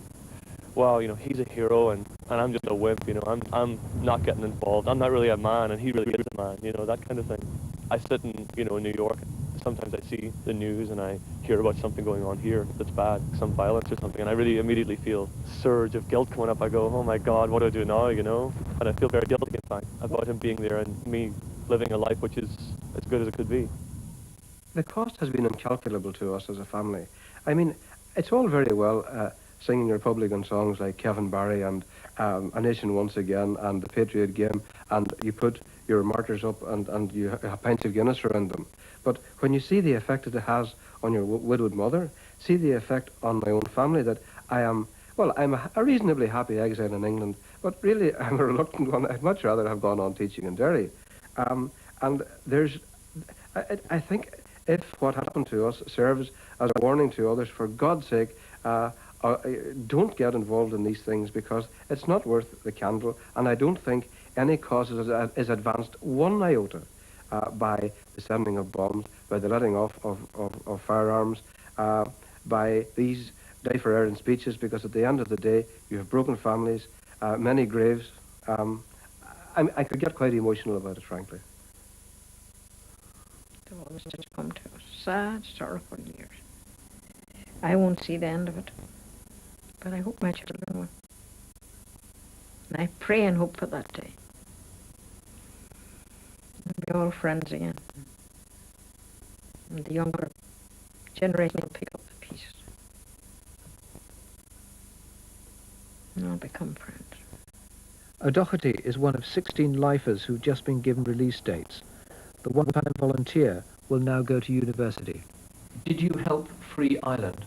well, you know, he's a hero and I'm just a wimp, you know, I'm not getting involved. I'm not really a man and he really is a man, you know, that kind of thing. I sit in, you know, in New York. Sometimes I see the news and I hear about something going on here that's bad, some violence or something, and I really immediately feel a surge of guilt coming up. I go, oh my God, what do I do now, you know? And I feel very guilty, in fact, about him being there and me living a life which is as good as it could be. The cost has been incalculable to us as a family. I mean, it's all very well singing Republican songs like Kevin Barry and A Nation Once Again and The Patriot Game, and you put your martyrs up and you have pints of Guinness around them. But when you see the effect that it has on your widowed mother, see the effect on my own family, that I am, well, I'm a reasonably happy exile in England, but really I'm a reluctant one. I'd much rather have gone on teaching in Derry. And there's, I think if what happened to us serves as a warning to others, for God's sake, don't get involved in these things because it's not worth the candle, and I don't think any cause is advanced one iota by the sending of bombs, by the letting off of firearms, by these die for Erin speeches, because at the end of the day you have broken families, many graves, I could get quite emotional about it, frankly. It always just come to a sad, sorrowful years. I won't see the end of it, but I hope my children will. And I pray and hope for that day. We'll be all friends again. And the younger generation will pick up the pieces. And I'll become friends. O'Doherty is one of 16 lifers who've just been given release dates. The one-time volunteer will now go to university. Did you help free Ireland?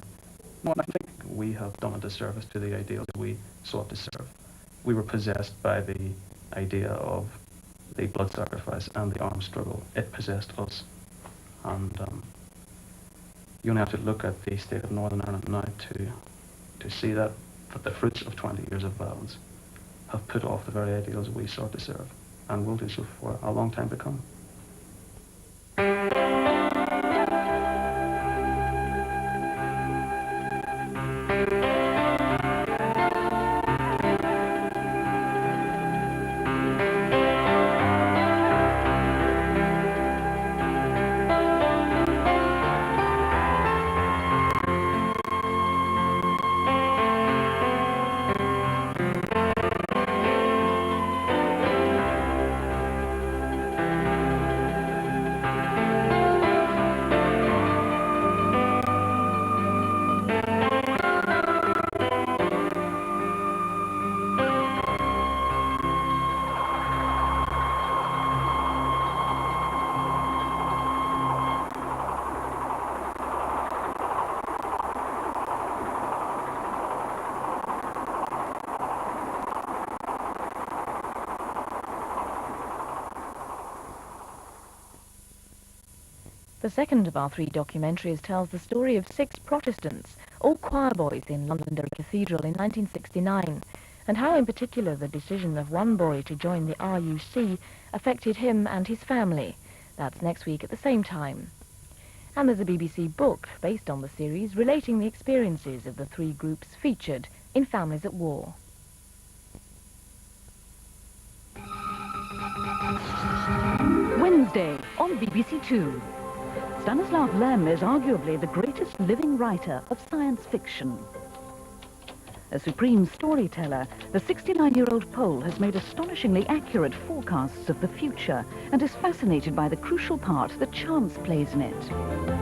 Well, I think we have done a disservice to the ideals that we sought to serve. We were possessed by the idea of the blood sacrifice and the armed struggle. It possessed us. And you only have to look at the state of Northern Ireland now to see that the fruits of 20 years of violence have put off the very ideals we sought to serve, and will do so for a long time to come. The second of our 3 documentaries tells the story of 6 Protestants, all choir boys in Londonderry Cathedral in 1969, and how in particular the decision of one boy to join the RUC affected him and his family. That's next week at the same time. And there's a BBC book based on the series relating the experiences of the 3 groups featured in Families at War. Wednesday on BBC Two. Stanislav Lem is arguably the greatest living writer of science fiction. A supreme storyteller, the 69-year-old Pole has made astonishingly accurate forecasts of the future and is fascinated by the crucial part that chance plays in it.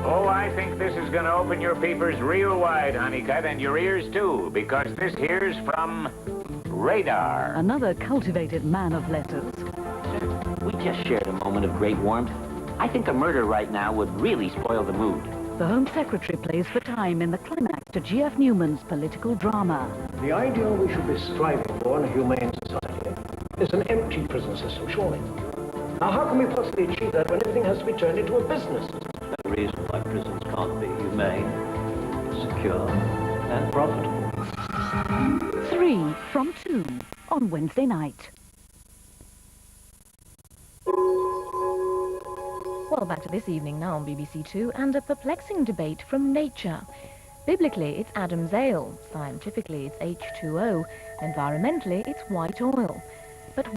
Oh, I think this is going to open your peepers real wide, Honeycutt, and your ears too, because this here's from Radar. Another cultivated man of letters. We just shared a moment of great warmth. I think a murder right now would really spoil the mood. The Home Secretary plays for time in the climax to G.F. Newman's political drama. The ideal we should be striving for in a humane society is an empty prison system, surely. Now, how can we possibly achieve that when everything has to be turned into a business? No reason why prisons can't be humane, secure, and profitable. 3 from 2 on Wednesday night. Well, back to this evening now on BBC Two, and a perplexing debate from Nature. Biblically, it's Adam's ale. Scientifically, it's H2O. Environmentally, it's white oil.